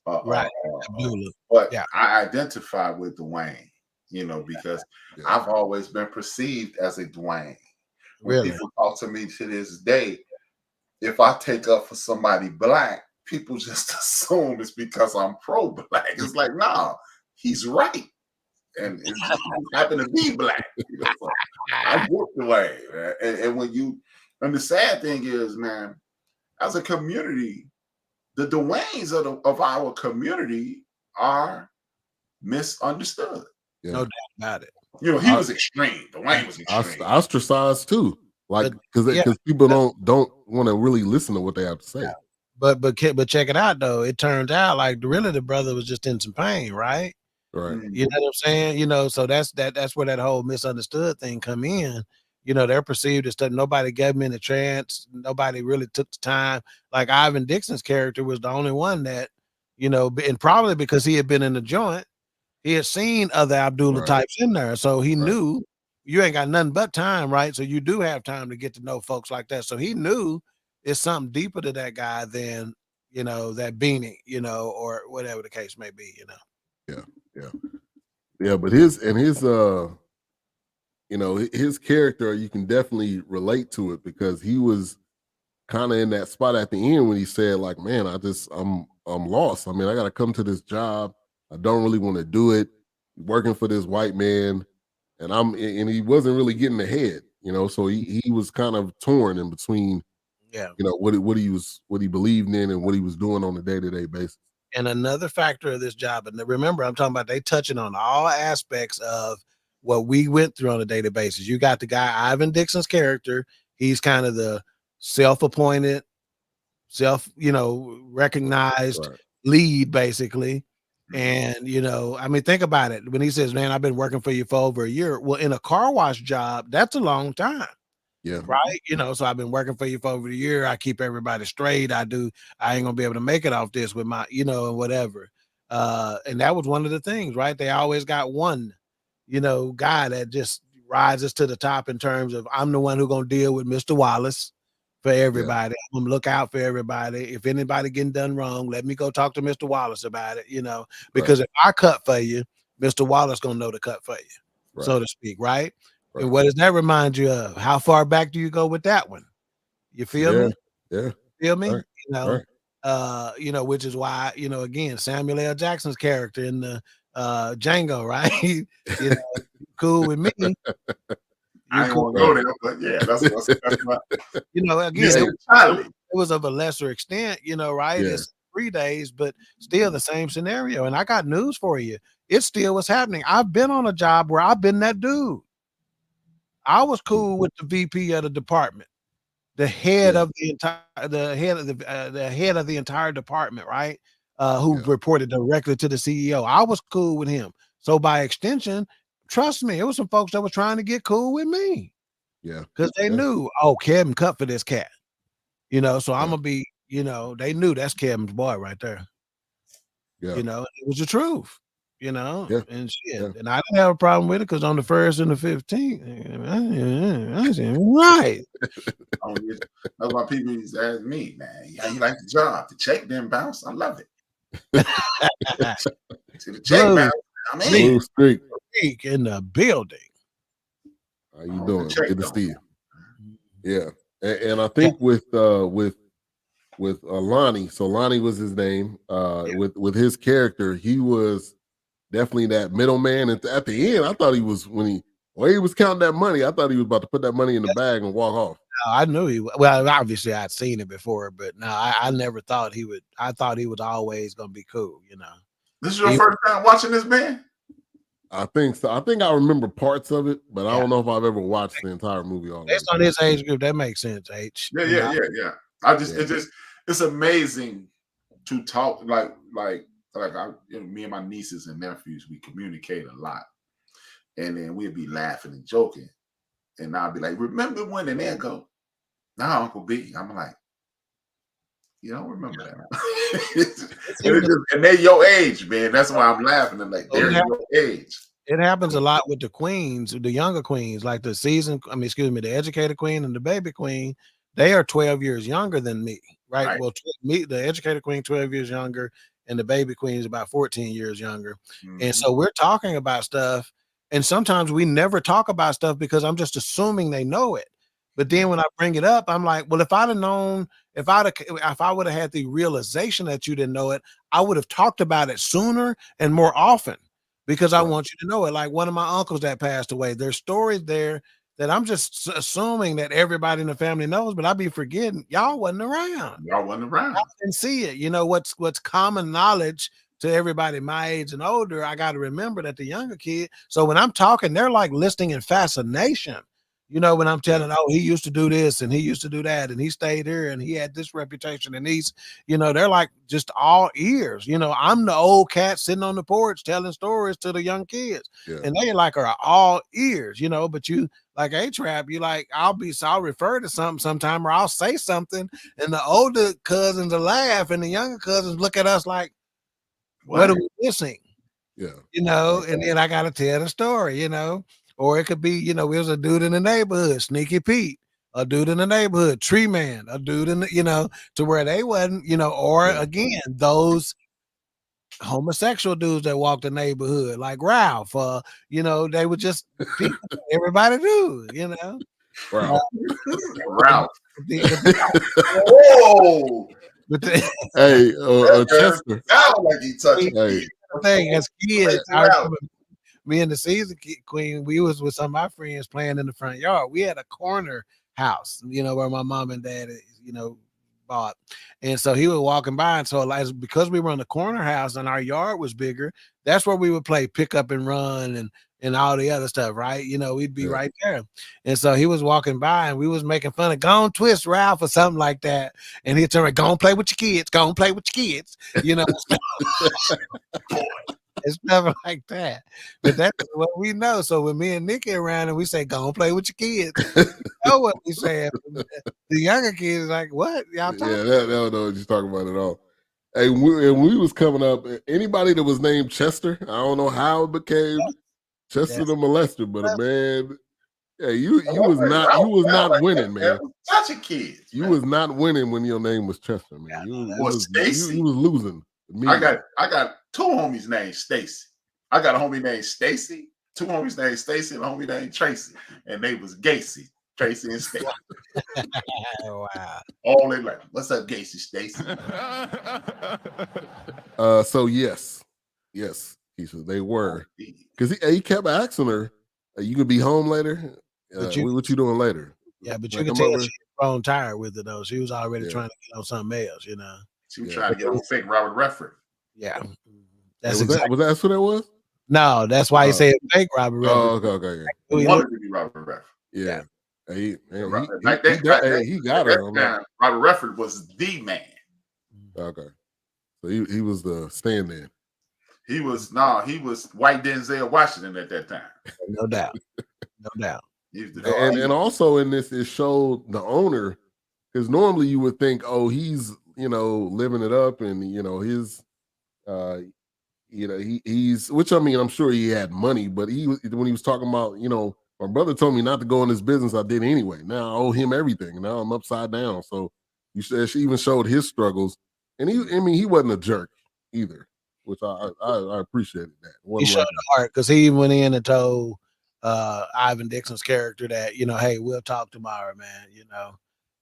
Right. Abdullah. But Yeah. I identify with Dwayne, because Yeah. I've always been perceived as a Dwayne. When Really? people talk to me to this day, if I take up for somebody black, people just assume it's because I'm pro-black. It's like, nah, he's right. And it just happened to be black. So I worked away. And when and the sad thing is, man, as a community, the Dwaynes of our community are misunderstood. Yeah. No doubt about it. He was extreme. Dwayne was extreme. Ostracized too. Like because people don't want to really listen to what they have to say. But check it out though. It turns out like really the brother was just in some pain, right? Right. You know what I'm saying? So that's where that whole misunderstood thing come in. They're perceived as that nobody gave him any chance. Nobody really took the time. Like Ivan Dixon's character was the only one that, and probably because he had been in the joint, he had seen other Abdullah types in there. So he knew you ain't got nothing but time, right? So you do have time to get to know folks like that. So he knew it's something deeper to that guy than, that beanie, or whatever the case may be, Yeah, but his his character, you can definitely relate to it because he was kind of in that spot at the end when he said, like, man, I'm lost. I mean, I got to come to this job. I don't really want to do it. Working for this white man, and he wasn't really getting ahead, so he was kind of torn in between, what he believed in and what he was doing on a day-to-day basis. And another factor of this job, and remember, I'm talking about they touching on all aspects of what we went through on a daily basis. You got the guy, Ivan Dixon's character. He's kind of the self-appointed, recognized lead, basically. And, I mean, think about it. When he says, man, I've been working for you for over a year. Well, in a car wash job, that's a long time. Yeah. Right. So I've been working for you for over a year. I keep everybody straight. I ain't gonna be able to make it off this with my, and whatever. And that was one of the things, right? They always got one, guy that just rises to the top in terms of I'm the one who's gonna deal with Mr. Wallace for everybody. I'm gonna look out for everybody. If anybody getting done wrong, let me go talk to Mr. Wallace about it, because if I cut for you, Mr. Wallace gonna know to cut for you, so to speak, right? And what does that remind you of? How far back do you go with that one? You feel me? Yeah. Feel me? Which is why, again, Samuel L. Jackson's character in the Django, right? Cool with me. I ain't gonna go there, but yeah, that's my, again, it was of a lesser extent, right? Yeah. It's 3 days, but still the same scenario. And I got news for you. It still was happening. I've been on a job where I've been that dude. I was cool with the VP of the department, the head of the entire department, right? Who reported directly to the CEO. I was cool with him. So by extension, trust me, it was some folks that were trying to get cool with me. Yeah. Because they knew, Kevin cut for this cat. So I'm gonna be, they knew that's Kevin's boy right there. Yeah. It was the truth. And shit. Yeah. And I didn't have a problem with it because on the 1st and the 15th, I said, right. That's why people used to ask me, man, how you like the job? The check didn't bounce. I love it. See the check bounce. I'm in. Blue Streak in the building. How you doing? Good to see you. Yeah. And I think with Lonnie, so Lonnie was his name. With his character, he was definitely that middleman. And at the end, I thought he was he was counting that money. I thought he was about to put that money in the bag and walk off. I knew he would. Well, obviously I'd seen it before, but no, I never thought he would. I thought he was always gonna be cool. This is your first time watching this man? I think so. I think I remember parts of it, but I Yeah. don't know if I've ever watched the entire movie all the way. Based on his age group, that makes sense. H. Yeah, You know? yeah. It's amazing to talk like me and my nieces and nephews, we communicate a lot, and then we'd be laughing and joking, and I'll be like, "Remember when?" And they'll go, "Nah, Uncle B." I'm like, "You don't remember that?" And they're your age, man. That's why I'm laughing. I'm like, they're your age. It happens a lot with the queens, the younger queens, like the educated queen and the baby queen. They are 12 years younger than me, right? Well, the educated queen, 12 years younger, and the baby queen is about 14 years younger. And so we're talking about stuff, and sometimes we never talk about stuff because I'm just assuming they know it. But then when I bring it up, I'm like, well, if I'd have known, if I would have had the realization that you didn't know it, I would have talked about it sooner and more often. Because I want you to know it. Like one of my uncles that passed away, there's stories there that I'm just assuming that everybody in the family knows, but I be forgetting y'all wasn't around. Y'all wasn't around. I can see it. You know what's common knowledge to everybody my age and older. I got to remember that the younger kid. So when I'm talking, they're like listening in fascination. You know, when I'm telling, oh, he used to do this and he used to do that and he stayed here and he had this reputation and he's, you know, they're like just all ears. You know, I'm the old cat sitting on the porch telling stories to the young kids, and they like are all ears. You know, but you like A-Trap, you like I'll refer to something sometime or I'll say something, and the older cousins will laugh and the younger cousins look at us like, what are we missing? Yeah, you know, and then I got to tell the story. You know. Or it could be, you know, it was a dude in the neighborhood, Sneaky Pete, a dude in the neighborhood, Tree Man, a dude in the, you know, to where they wasn't, you know, or again, those homosexual dudes that walked the neighborhood, like Ralph, you know, they were just people everybody knew, you know. Ralph. Whoa. Hey, Chester. Sound like he touching hey. The thing as kids, I remember me and the season queen, we was with some of my friends playing in the front yard. We had a corner house, you know, where my mom and dad, you know, bought. And so he was walking by. And so like, because we were in the corner house and our yard was bigger, that's where we would play pick up and run and all the other stuff, right? You know, we'd be right there. And so he was walking by and we was making fun of go on twist Ralph or something like that. And he'd turn around, go on play with your kids, go on play with your kids, you know. It's never like that, but that's what we know. So when me and Nikki around and we say, "Go and play with your kids," you know what we say. The younger kids like, "What y'all talking?" Yeah, they don't know what you're talking about at all. Hey, when we was coming up, anybody that was named Chester, I don't know how it became Chester the molester, but man, yeah, you was not winning, man. Such a kid. You was not winning when your name was Chester, man. You was losing. I got two homies named Stacy. I got a homie named Stacy, two homies named Stacy, and a homie named Tracy, and they was Gacy, Tracy and Stacy. Wow. All they like, what's up, Gacy, Stacy? So yes, they were, because he kept asking her, "You could be home later. What you doing later?" Yeah, but you can tell she was grown tired with it though. She was already trying to get on something else, you know. She was trying to get on fake Robert Redford. Yeah, was that what that was? No, that's why he said fake Robert Redford. Oh, okay. He wanted to be Robert Redford. Yeah. He got her. Robert Redford was the man. Okay, so he was the stand-in. He was white Denzel Washington at that time. No doubt. And also in this, it showed the owner, because normally you would think, oh, he's, you know, living it up, and you know his, you know, he's, which I mean, I'm sure he had money, but when he was talking about, you know, my brother told me not to go in this business, I did anyway. Now I owe him everything. Now I'm upside down. So she even showed his struggles, and he wasn't a jerk either, which I appreciated that. He showed the heart, because he went in and told Ivan Dixon's character that, you know, hey, we'll talk tomorrow, man, you know.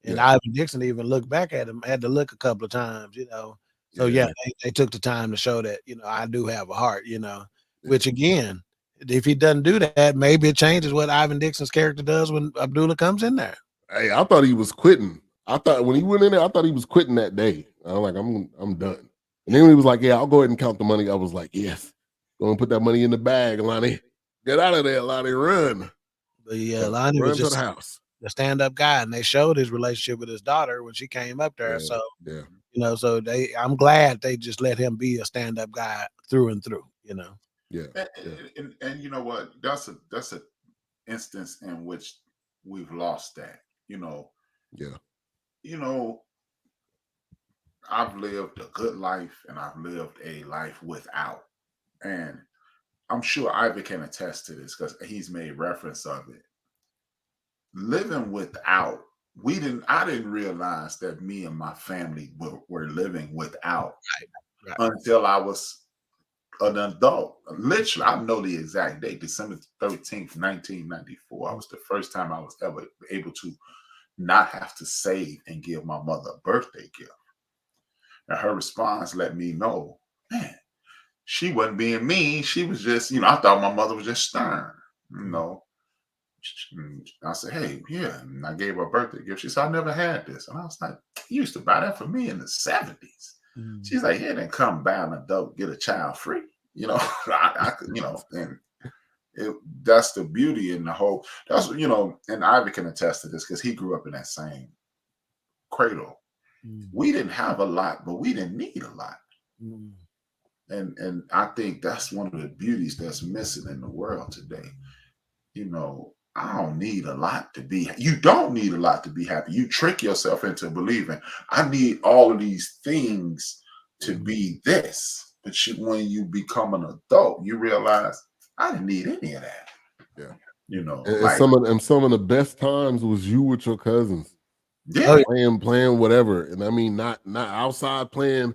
And Ivan Dixon even looked back at him, had to look a couple of times, you know. So they took the time to show that, you know, I do have a heart, you know, which again, if he doesn't do that, maybe it changes what Ivan Dixon's character does when Abdullah comes in there. Hey, I thought he was quitting. I thought when he went in there, I thought he was quitting that day. I was like, I'm done. And then when he was like, yeah, I'll go ahead and count the money, I was like, yes. Go and put that money in the bag, Lonnie. Get out of there, Lonnie. Run. But yeah, Lonnie was Run to just the house. a stand-up guy, and they showed his relationship with his daughter when she came up there. Yeah, So yeah. so I'm glad they just let him be a stand-up guy through and through. Yeah. And you know what? That's a instance in which we've lost that. Yeah. I've lived a good life and I've lived a life without. And I'm sure Ivy can attest to this because he's made reference of it. Living without, I didn't realize that me and my family were living without Right. until I was an adult. Literally, I know the exact date, December 13th, 1994. I was the first time I was ever able to not have to save and give my mother a birthday gift. And her response let me know, man, she wasn't being mean. She was just, I thought my mother was just stern, I said, hey, yeah. And I gave her a birthday gift. She said, I never had this. And I was like, you used to buy that for me in the 70s. She's like, yeah, then come buy an adult, get a child free. I could, and that's the beauty in the whole, and Ivy can attest to this because he grew up in that same cradle. We didn't have a lot, but we didn't need a lot. And I think that's one of the beauties that's missing in the world today. I don't need a lot to be. You don't need a lot to be happy. You trick yourself into believing I need all of these things to be this. But when you become an adult, you realize I didn't need any of that. Yeah. And some of the best times was you with your cousins. Yeah. Playing whatever. And I mean not outside playing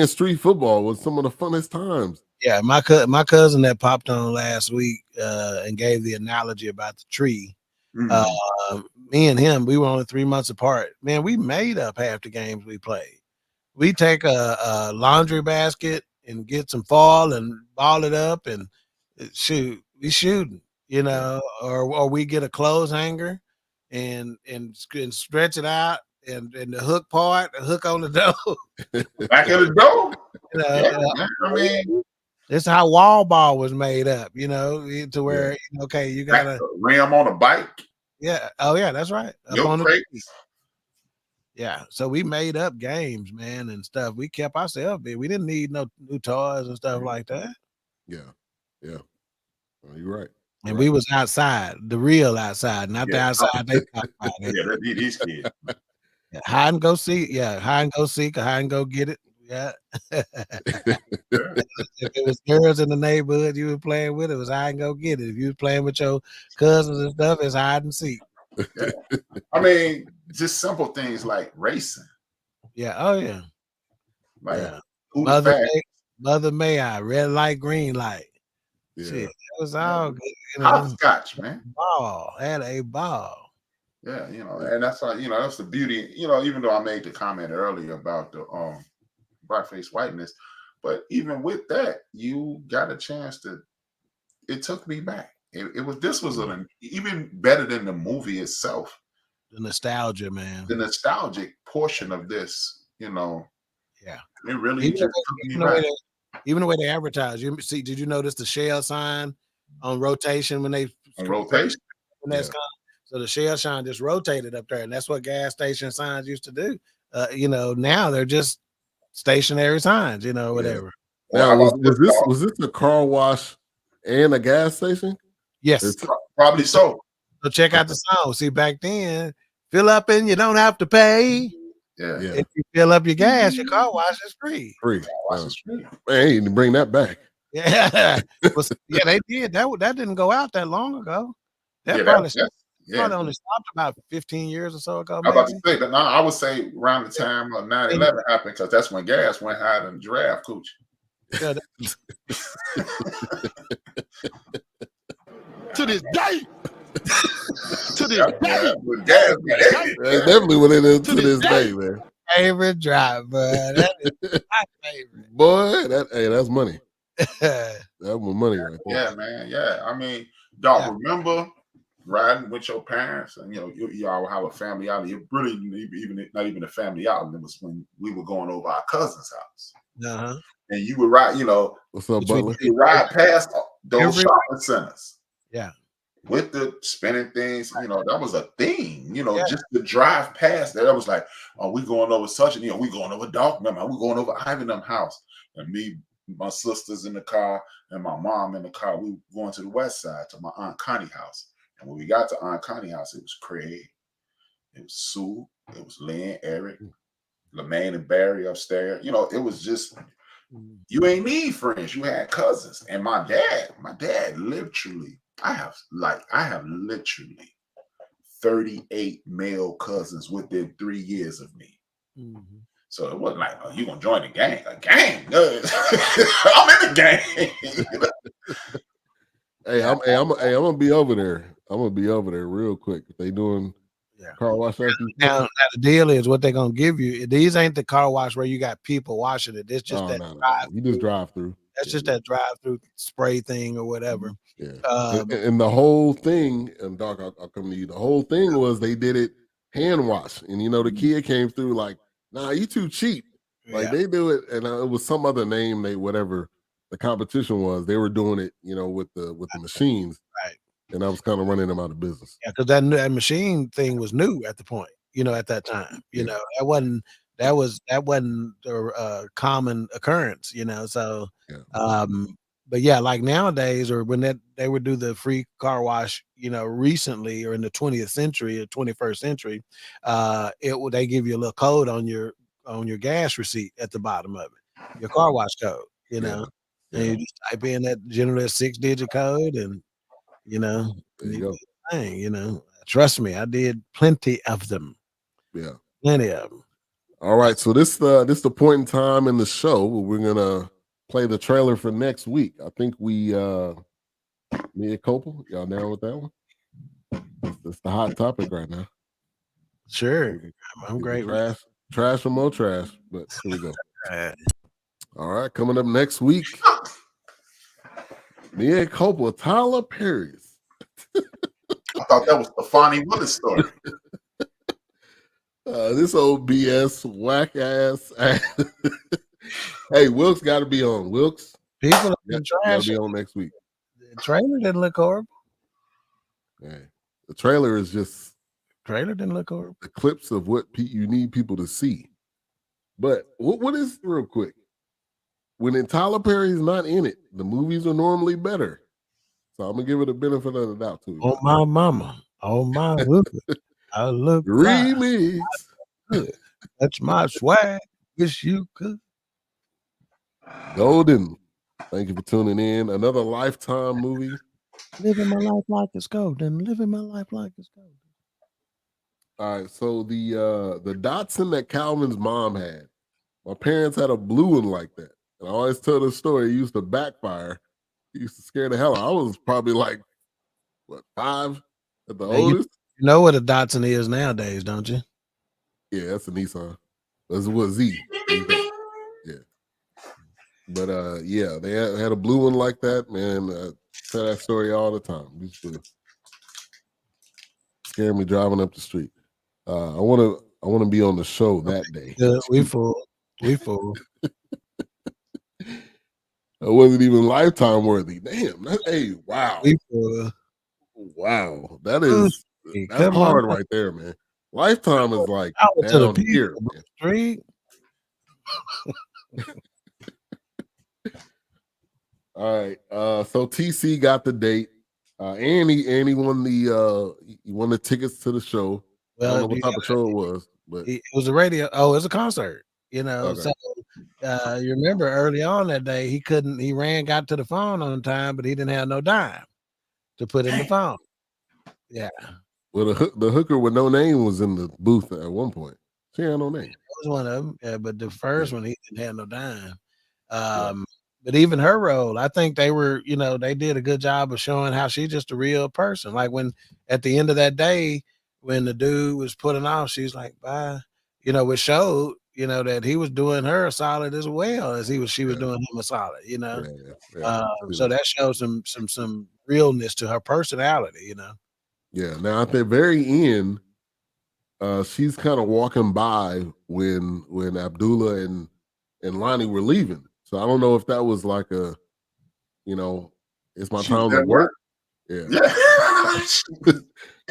street football was some of the funnest times. Yeah, my cousin that popped on last week and gave the analogy about the tree. Me and him, we were only 3 months apart. Man, we made up half the games we played. We take a laundry basket and get some foil and ball it up and shoot. We shooting, or we get a clothes hanger and stretch it out and the hook on the door. Back of the door. I mean, this is how wall ball was made up, to where you got a ram on a bike. Yeah. Oh yeah, that's right. Up on the yeah. So we made up games, man, and stuff. We kept ourselves busy. We didn't need no new toys and stuff like that. Yeah. Yeah. You're right. And we was outside, the real outside, not the outside they talk about. Yeah, these kids. Hide and go seek. Yeah, hide and go seek or hide and go get it. Yeah. If it was girls in the neighborhood you were playing with, it was hide and go get it. If you was playing with your cousins and stuff, it's hide and seek. Yeah. I mean, just simple things like racing. Yeah. Oh yeah. Like Mother May I, red light, green light. Yeah. Shit, it was all good. Hopscotch, man. Had a ball. Yeah, and that's how, that's the beauty. Even though I made the comment earlier about the blackface whiteness, but even with that, you got a chance to. It took me back. This was even better than the movie itself. The nostalgia, man. The nostalgic portion of this, Yeah. It really even just took me back. Even the way they advertise. Did you notice the Shell sign on rotation when they rotation? So the Shell sign just rotated up there, and that's what gas station signs used to do. Now they're just stationary signs, whatever. Now was this a car wash and a gas station? Yes, probably so. So check out the song. See, back then, fill up and you don't have to pay. Yeah. If you fill up your gas, your car wash is free. Man, you need to bring that back. Yeah. Yeah, they did. That didn't go out that long ago. That probably only stopped about 15 years or so ago. I'm about to say that now. I would say around the time of 9/11 happened, because that's when gas went higher than giraffe coochie. Yeah, to this day. To this day. They definitely went in there to this day, man. Favorite drive, bro. That is my favorite. Boy, that's money. That was money right there. Yeah, man. Yeah. I mean, dog, remember riding with your parents, and y'all have a family outing. It really even not even a family outing. It was when we were going over our cousin's house. and you would ride, What's up, Between Butler? you would ride past those Every- shopping centers. Yeah. With the spinning things, that was a thing, Yeah. just to drive past that. I was like, oh, we going over such, and we going over Darkman, we going over Ivan them house. And me, my sisters in the car, and my mom in the car, we going to the west side to my Aunt Connie house. And when we got to Aunt Connie house, it was Craig, it was Sue, it was Lynn, Eric, Lemaine and Barry upstairs. It was just, you ain't need friends, you had cousins. And my dad literally, I have literally 38 male cousins within 3 years of me. Mm-hmm. So it wasn't like, oh, you gonna join a gang? A gang? No. I'm in the gang. Hey, I'm gonna be over there. I'm gonna be over there real quick. If they doing car wash actions. Now the deal is what they're gonna give you. These ain't the car wash where you got people washing it. It's just drive. You just drive through. That's just that drive-through spray thing or whatever. Yeah. And the whole thing, and Doc, I'll come to you. The whole thing was they did it hand wash, and the kid came through like, "Nah, you too cheap." Like they do it, and it was some other name. Whatever the competition was, they were doing it, with the machines, right? And I was kind of running them out of business. Yeah, because that machine thing was new at the point, at that time. That wasn't the common occurrence, So, but yeah, like nowadays, or when they would do the free car wash, recently, or in the 20th century or 21st century, they give you a little code on your gas receipt at the bottom of it, your car wash code, and you just type in that generally a 6-digit code, and there you go. Thing, trust me, I did plenty of them. Yeah, plenty of them. All right, so this the point in time in the show where we're gonna play the trailer for next week. I think we Mia Copel, y'all down with that one? It's the hot topic right now. Sure, I'm great. Trash or more trash, but here we go. All right, coming up next week, Mia Copel, Tyler Perry's. I thought that was the Fonnie Willis story. This old BS whack ass. Hey, Wilkes got to be on. Wilkes, people have been got to be on next week. The trailer didn't look horrible. Hey, the trailer is just. Trailer didn't look horrible. The clips of what you need people to see. But what is, real quick, when Tyler Perry's not in it, the movies are normally better. So I'm gonna give it a benefit of the doubt too. Oh my mama, oh my Wilkes, I look remix. That's my swag. Wish you could. Golden. Thank you for tuning in. Another Lifetime movie. Living my life like it's golden. Living my life like it's golden. All right, so the Datsun that Calvin's mom had, my parents had a blue one like that. And I always tell the story, it used to backfire. It used to scare the hell out. I was probably like, 5 at the oldest? You know what a Datsun is nowadays, don't you? Yeah, that's a Nissan. That's what Z. Yeah. But they had a blue one like that, man. I tell that story all the time. It used to scare me driving up the street. I want to be on the show that day. Yeah, we fool. It wasn't even Lifetime worthy. Damn. Wow. We fool. Wow. That's hard right there, man. Lifetime is like down here. Street. All right. So TC got the date. And he won the tickets to the show. Well, I don't know what type of show it was, but it was a radio. Oh, it was a concert. Okay. So you remember early on that day he got to the phone on time, but he didn't have no dime to put in the phone. Yeah. Well, the hooker with no name was in the booth at one point. She had no name. That was one of them. Yeah, but the first one he didn't have no dime. But even her role, I think they did a good job of showing how she's just a real person. Like when at the end of that day, when the dude was putting off, she's like, bye. It showed, that he was doing her a solid as well as she was doing him a solid, So that shows some realness to her personality, Yeah. Now at the very end, she's kind of walking by when Abdullah and Lonnie were leaving. So I don't know if that was like a, it's my She was time to at work. Yeah.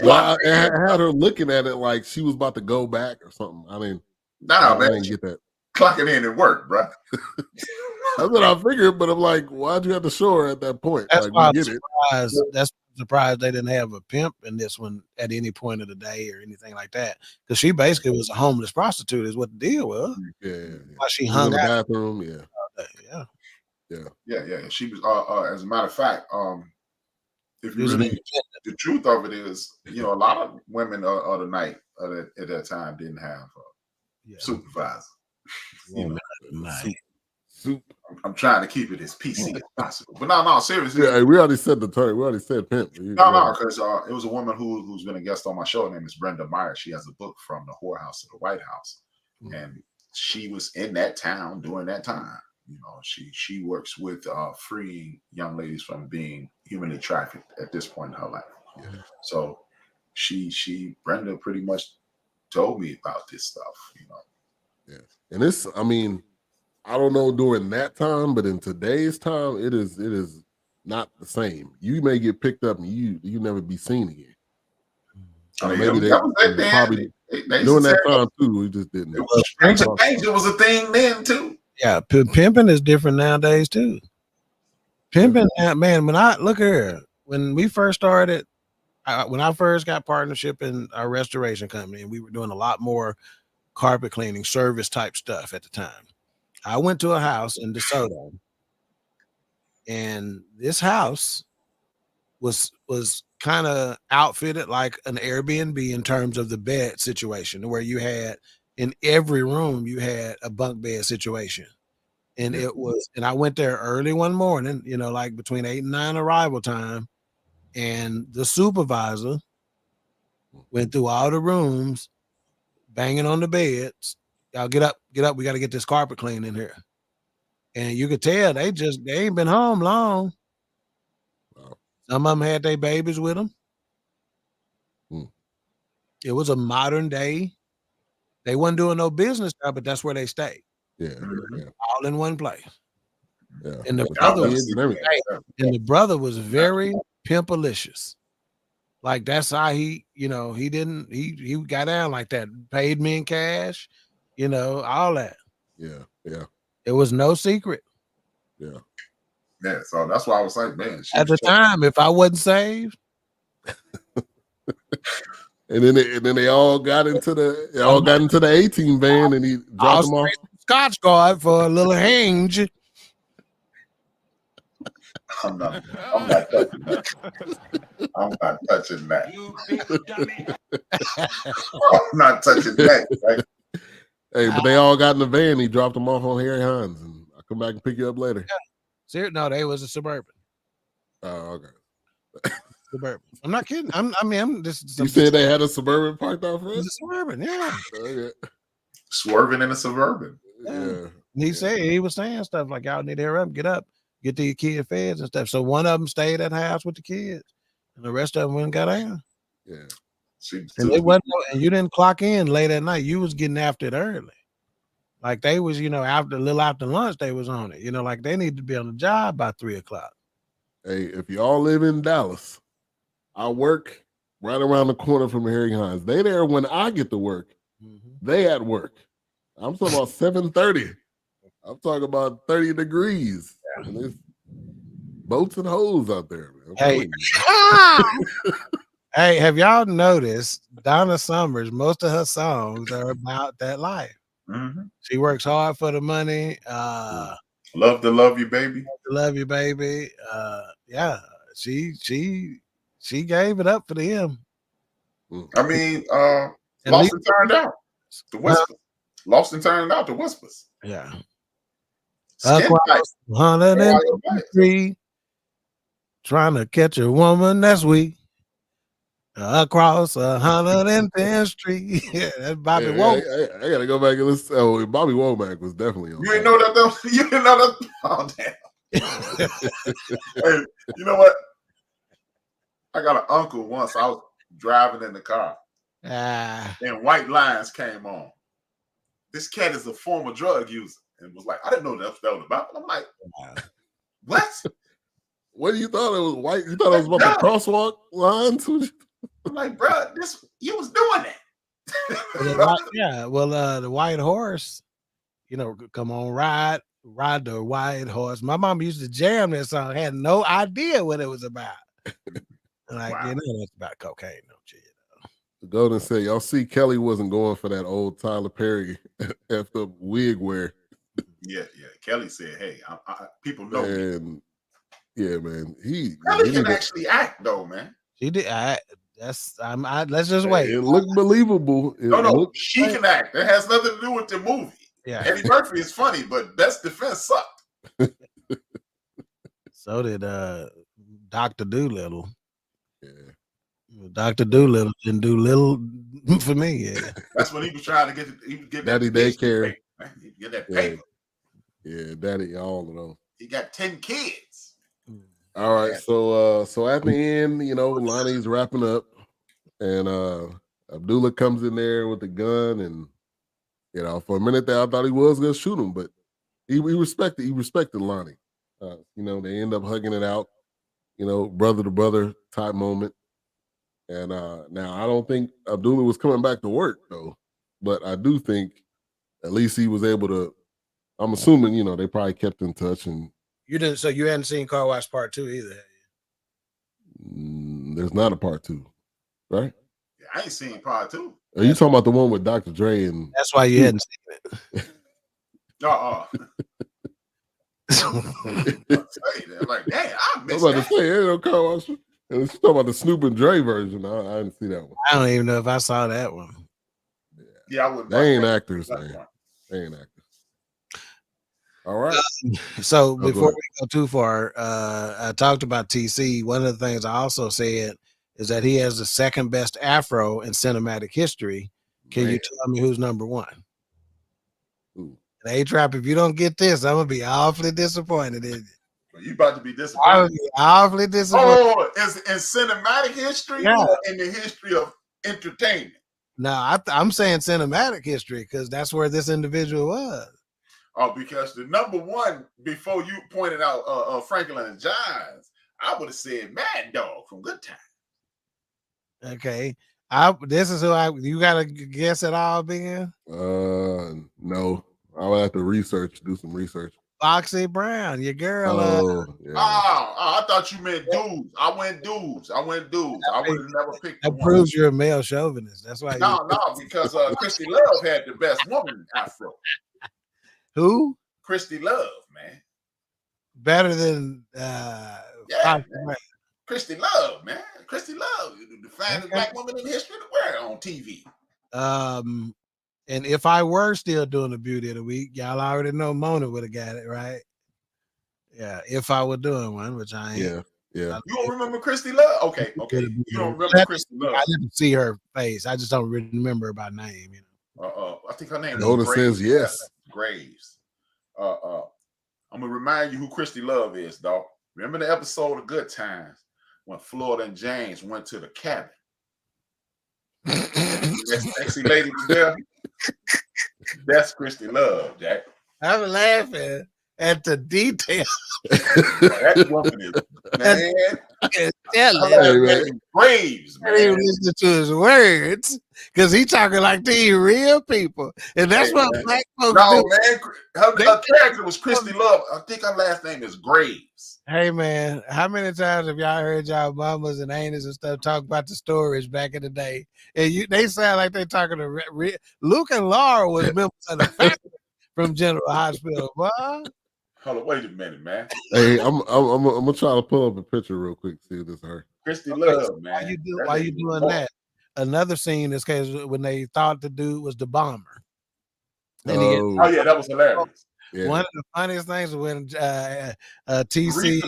Well, I had her looking at it like she was about to go back or something. I mean, nah, man, I didn't get that. Clocking in and work, bro. That's what I figured, but I'm like, why'd you have to show her at that point? That's like, why we I'm get it. surprised. That's surprised they didn't have a pimp in this one at any point of the day or anything like that. Because she basically was a homeless prostitute, is what the deal was. Yeah. Why she was hung in the out bathroom. Yeah. She was. As a matter of fact, if you was really, the truth of it is, a lot of women of the night at that time didn't have a supervisor. Soup. I'm trying to keep it as PC as possible, but no, seriously. Yeah, we already said the term. We already said pimp. No, because it was a woman who's been a guest on my show. Her name is Brenda Meyer. She has a book from the whorehouse to the White House, and she was in that town during that time. She works with freeing young ladies from being humanly trafficked at this point in her life. Yeah. So Brenda pretty much told me about this stuff. Yeah, and it's, I mean, I don't know during that time, but in today's time, it is not the same. You may get picked up and you never be seen again. Maybe they probably during that time too. We just didn't. It was a thing then too. Yeah, pimping is different nowadays too. Pimping, man. When I look here, when we first started, when I first got partnership in our restoration company, and we were doing a lot more carpet cleaning service type stuff at the time. I went to a house in DeSoto, and this house was kind of outfitted like an Airbnb in terms of the bed situation, where you had in every room you had a bunk bed situation. And it was, and I went there early one morning, like between 8 and 9 arrival time, and the supervisor went through all the rooms, banging on the beds. Y'all get up, we got to get this carpet clean in here. And you could tell they ain't been home long. Some of them had their babies with them. It was a modern day. They wasn't doing no business there, but that's where they stayed. Yeah. All in one place. Yeah. And the brother was very pimpalicious. Like that's how he got down like that. Paid me in cash, all that. Yeah. It was no secret. Yeah. Yeah. So that's why I was like, man. At the time, if I wasn't saved. And then they all got into the 18 van, and he dropped them off. Scotch Guard for a little hinge. I'm not touching that. I'm not touching that. I'm not touching that. Right? Hey, but they all got in the van. He dropped them off on Harry Hines, and I'll come back and pick you up later. Yeah. No, they was a Suburban. Oh, okay. Suburban. I'm not kidding. I'm just. You said they had a Suburban parked out front? It's a Suburban, yeah. Okay. Swerving in a Suburban. Yeah. And he was saying stuff like, y'all need to hurry up, get up, get the kid feds and stuff. So one of them stayed at the house with the kids, and the rest of them went and got out. Yeah. And and you didn't clock in late at night. You was getting after it early. Like they was, after lunch, they was on it. Like they need to be on the job by 3:00. Hey, if y'all live in Dallas, I work right around the corner from Harry Hines. They there when I get to work. They at work. I'm talking about 7:30. I'm talking about 30 degrees. Yeah. And there's boats and hoes out there, man. Hey. Hey, have y'all noticed Donna Summers, most of her songs are about that life. Mm-hmm. She works hard for the money. Love to love you, baby. Love you, baby. Yeah, she gave it up for them. I mean, Lost and Turned Out. The Whispers. Lost and Turned Out. The Whispers. Yeah. Across 103, trying to catch a woman that's weak. Across 110th Street. Yeah, that's Bobby Womack. I gotta go back and listen. Oh, Bobby Womack was definitely on. You didn't know that though? You didn't know that? Oh, damn. Hey, you know what? I got an uncle once. I was driving in the car. And White Lines came on. This cat is a former drug user. and was like, I didn't know that's what that was about. And I'm like, what? What do you thought it was white? You thought it was about the crosswalk lines? I'm like, bro, you was doing that. The white horse, come on, ride the white horse. My mom used to jam that song, had no idea what it was about. Like, Wow. that's about cocaine, don't you? Golden said, y'all see Kelly wasn't going for that old Tyler Perry effed up wig wear. Yeah. Kelly said, hey, people know me. Yeah, man. Kelly can actually act, though, man. She did. Let's just wait. It looked believable. She can act. It has nothing to do with the movie. Yeah. Eddie Murphy is funny, but Best Defense sucked. So did Dr. Doolittle. Yeah. Dr. Doolittle didn't do little for me. Yeah. That's when he was trying to get Daddy daycare. Get that paper. Yeah, Daddy, all of those. He got 10 kids. All right, so at the end, Lonnie's wrapping up, and Abdullah comes in there with the gun, and for a minute there, I thought he was gonna shoot him, but he respected Lonnie. They end up hugging it out, brother to brother type moment. And now I don't think Abdullah was coming back to work though, but I do think at least he was able to. I'm assuming they probably kept in touch. And you didn't. So you hadn't seen Car Wash Part 2 either. There's not a Part 2, right? Yeah, I ain't seen Part 2. Are you talking about the one with Dr. Dre and? That's why you hadn't seen it. I'm like, damn, I missed I'm about to say, Car Wash. She's talking about the Snoop and Dre version. I didn't see that one. I don't even know if I saw that one. Yeah, I wouldn't. They ain't actors, man. They ain't actors. All right. So before we go too far, I talked about TC. One of the things I also said is that he has the second best afro in cinematic history. Can you tell me who's number one? A-Trap, if you don't get this, I'm gonna be awfully disappointed in you. You about to be disappointed. I would be awfully disappointed. Oh, is in cinematic history or in the history of entertainment? No, I'm saying cinematic history because that's where this individual was. Oh, because the number one before you pointed out Franklin and Johns, I would have said Mad Dog from Good Time. Okay, this is who you got to guess at all, Ben? No, I would have to do some research. Foxy Brown, your girl. I thought you meant dudes. I went dudes. I would have never picked. That proves you're a male chauvinist. That's why. No, because Christy Love had the best woman afro. Who? Christy Love, man. Better than Christy Love, man. Christy Love, the finest black woman in the history of the world on TV. And if I were still doing the Beauty of the Week, y'all already know Mona would have got it, right? Yeah, if I were doing one, which I ain't. Yeah. You don't remember Christy Love? Okay. You don't remember Christy Love? I didn't see her face. I just don't really remember her by name, I think her name Notice says yes. Graves. I'm gonna remind you who Christy Love is, dog. Remember the episode of Good Times when Florida and James went to the cabin? That sexy lady was there. That's Christy Love, Jack. I'm laughing at the detail. That woman is, man. Graves, man. I didn't listen to his words because he talking like these real people, and that's what black folks do. Man, her character was Christy Love. I think her last name is Graves. Hey, man, how many times have y'all heard y'all mamas and aunties and stuff talk about the stories back in the day? And they sound like they talking to Luke and Laura was members of the family from General Hospital. Boy. Hold on, wait a minute, man. Hey, I'm gonna try to pull up a picture real quick. See if this is her. Christy Love, man. Why you doing that? Another scene is because when they thought the dude was the bomber. Yeah, that was hilarious. Yeah. One of the funniest things was when TC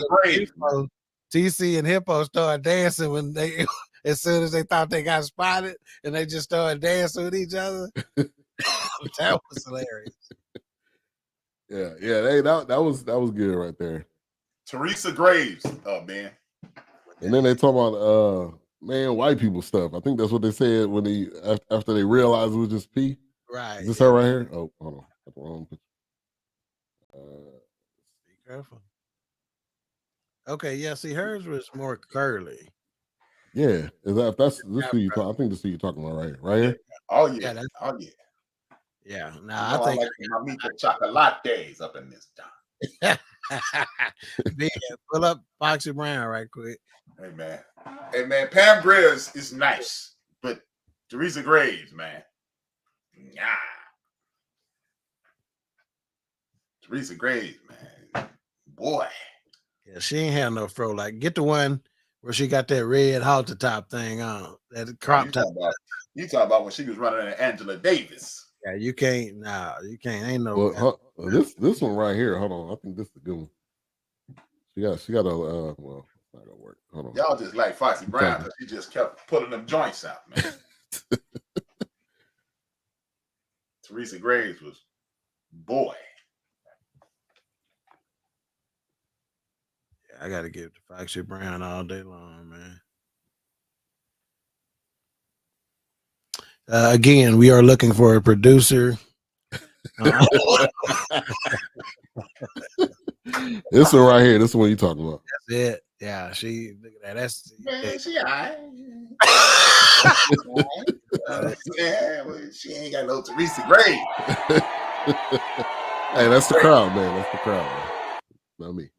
and Hippo started dancing when they, as soon as they thought they got spotted, and they just started dancing with each other. That was hilarious. Yeah. That was good right there. Teresa Graves, man. And then they talk about white people stuff. I think that's what they said when after they realized it was just P. Right. Is this her right here? Oh, hold on. That's the wrong picture. Be careful. Okay, yeah. See, hers was more curly. Yeah, that's this who you talk? I think this who you're talking about right here. Oh yeah, Yeah, oh yeah. Yeah. You Now know, I think like my Mika chocolates up in this time. Big, pull up Foxy Brown right quick. Hey man, Pam Grier is nice, but Teresa Graves, man, nah. Teresa Graves, man, boy. Yeah, she ain't have no fro. Like, get the one where she got that red halter top thing on, that crop top. You talking about when she was running at Angela Davis? Yeah, you can't. Nah, you can't. Ain't no. Well, this one right here. Hold on, I think this is a good one. She got a well, it's not gonna work. Hold on. Y'all just like Foxy Brown because she just kept putting them joints out, man. Teresa Graves was boy. Yeah, I gotta give it to Foxy Brown all day long, man. Again, we are looking for a producer. This one right here. This one you talking about? That's it. Yeah, she. Look at that. That's Man, she alright. She ain't got no Teresa Graves. Hey, that's the crowd, man. That's the crowd, man. Not me.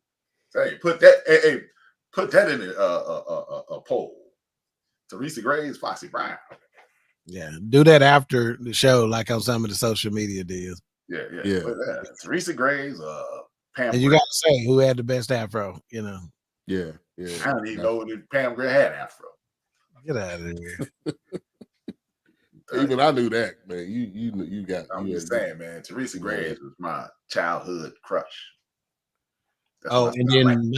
Hey, put that in a poll. Teresa Graves, Foxy Brown. Yeah, do that after the show, like on some of the social media deals. Yeah. Teresa Graves, Pam. And you got to say who had the best afro. You know. Yeah. I don't even know that Pam Grier had afro. Get out of here. Even I knew that, man. You got. I'm just saying, man. Teresa Graves was my childhood crush. That's and then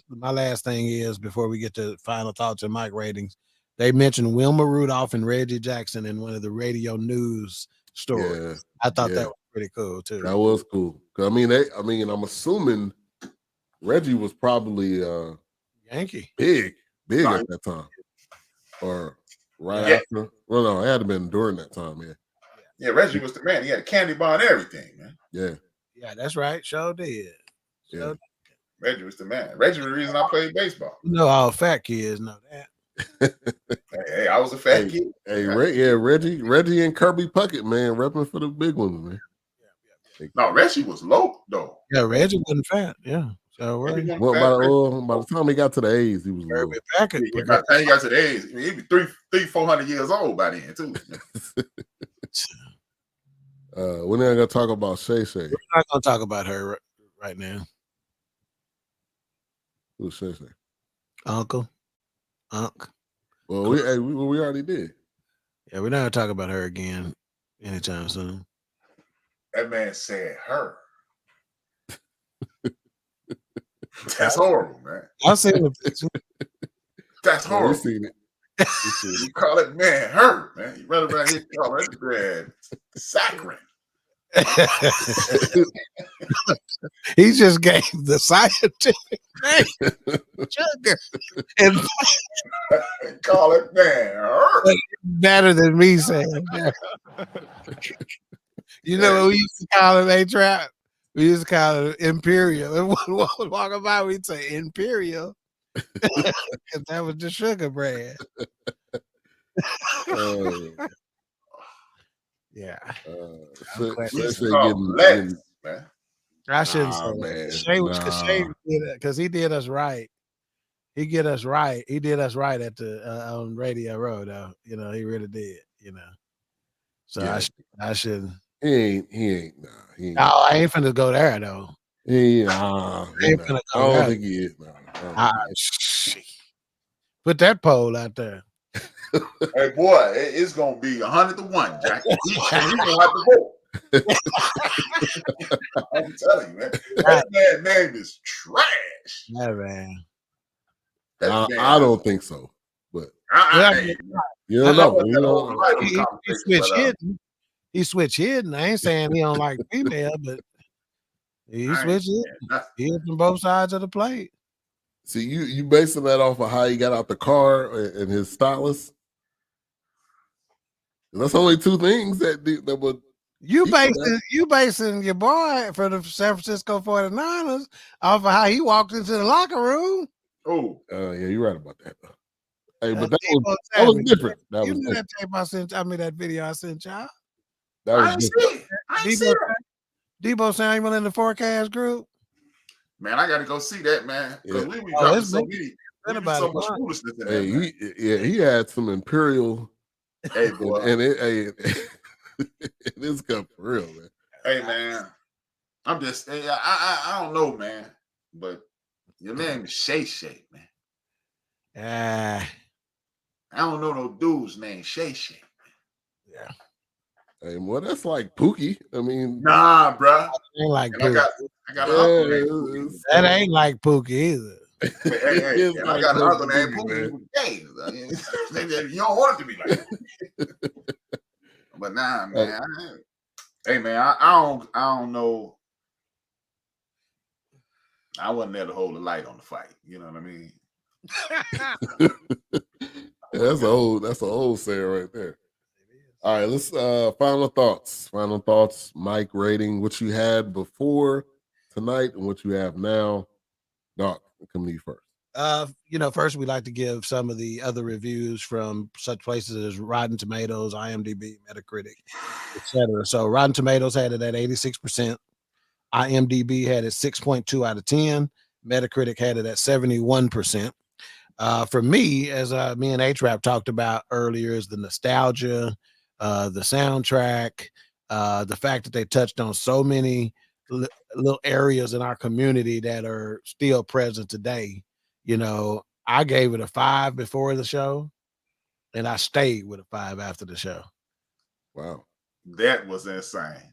my last thing is before we get to final thoughts and mic ratings, they mentioned Wilma Rudolph and Reggie Jackson in one of the radio news stories. Yeah, I thought that was pretty cool too. That was cool. I mean, I'm assuming Reggie was probably Yankee big at that time, or after. Well, no, it had to been during that time, man. Yeah, Reggie was the man. He had a candy bar and everything, man. Yeah, that's right. Sure did. Yeah. Reggie was the man. Reggie was the reason I played baseball. You know, all fat kids know that. Hey, I was a fat kid. Hey, Reggie and Kirby Puckett, man, repping for the big ones, man. No, Reggie was low though. Yeah, Reggie wasn't fat. Yeah. So by the time he got to the A's, he was Kirby Puckett. By the time he got to the A's, he was 400 years old by then too. We're not gonna talk about Shay Shay. We're not gonna talk about her right now. Who's Shay Shay? Uncle. Well, we already did. Yeah, we're not gonna talk about her again anytime soon. That man said her. That's horrible, man. I've seen the picture. That's horrible. We've seen it. You call it man her, man. You run around here call it man saccharine. He just gave the scientific name sugar and call it man her. Better than me saying that. You know what we used to call it, A-Trap? We used to call it Imperial. And walking by, we'd say Imperial. Because that was the sugar brand. Yeah. I shouldn't say that. Because he did us right. He did us right. He did us right at the on Radio Row, though. You know, he really did. You know, so yeah. I shouldn't. He ain't. No, I ain't finna go there though. I don't think he is. Put that poll out there. Hey boy, it's gonna be 100-1, Jack. You gonna have to vote. I'm telling you, man. That man's name is trash. Yeah, man. I don't think so, but you don't know. He switched hidden. He switched hidden. I ain't saying he don't like female, but he switched hidden. He hit from both sides of the plate. See, you basing that off of how he got out the car and his stylist. That's only two things that would You basing your boy for the San Francisco 49ers off of how he walked into the locker room. Oh, yeah, you're right about that. Hey, but Debo that was Samuel. different. That You was knew different. that tape I sent. I mean that video I sent y'all. That I was ain't different. see it. I ain't see that. Debo Samuel in the Fourcast group. Man, I got to go see that, man. Because we Oh, dropping it's so been- many. been We do about so a much month. foolishness in Hey, that, man. he had some Imperial, Hey, boy. and it is cup for real, man. Hey, man. I'm just, I don't know, man. But your name is Shay Shay, man. I don't know no dude's name Shay Shay. Yeah. Hey, well, that's like Pookie. I mean, Nah, bruh. Ain't like And I Pookie. got an uncle named Pookie. That ain't like Pookie either. Hey, It's and like I got an uncle Pookie, named man. Pookie. Hey, you don't want it to be like that. But nah, man. Hey, man, I don't know. I wasn't there to hold the light on the fight. You know what I mean? That's an old saying right there. All right, let's final thoughts. Mike, rating what you had before tonight and what you have now. Doc, come to you first. First we'd like to give some of the other reviews from such places as Rotten Tomatoes, IMDb, Metacritic, etc. So Rotten Tomatoes had it at 86%. IMDb had it 6.2 out of 10. Metacritic had it at 71%. For me, as me and H-Rap talked about earlier, is the nostalgia, the soundtrack, the fact that they touched on so many little areas in our community that are still present today. I gave it a 5 before the show, and I stayed with a 5 after the show. Wow. That was insane.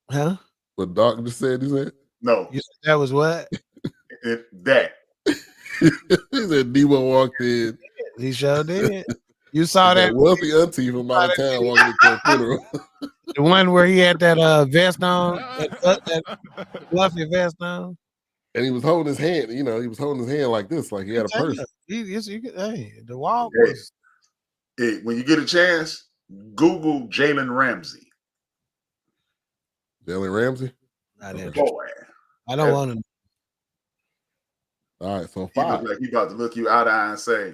Huh? What Doc just said, he said? No. You said that was what? That. He said Debo walked in. He sure did. You saw that wealthy auntie from out of town walking into a funeral. The one where he had that vest on, that fluffy vest on. And he was holding his hand, he was holding his hand like this, like he had a purse. The walk was. Hey, when you get a chance, Google Jalen Ramsey. Jalen Ramsey? Not interested. Boy. I don't want to. All right, so He 5. looks like he about to look you out of eye and say,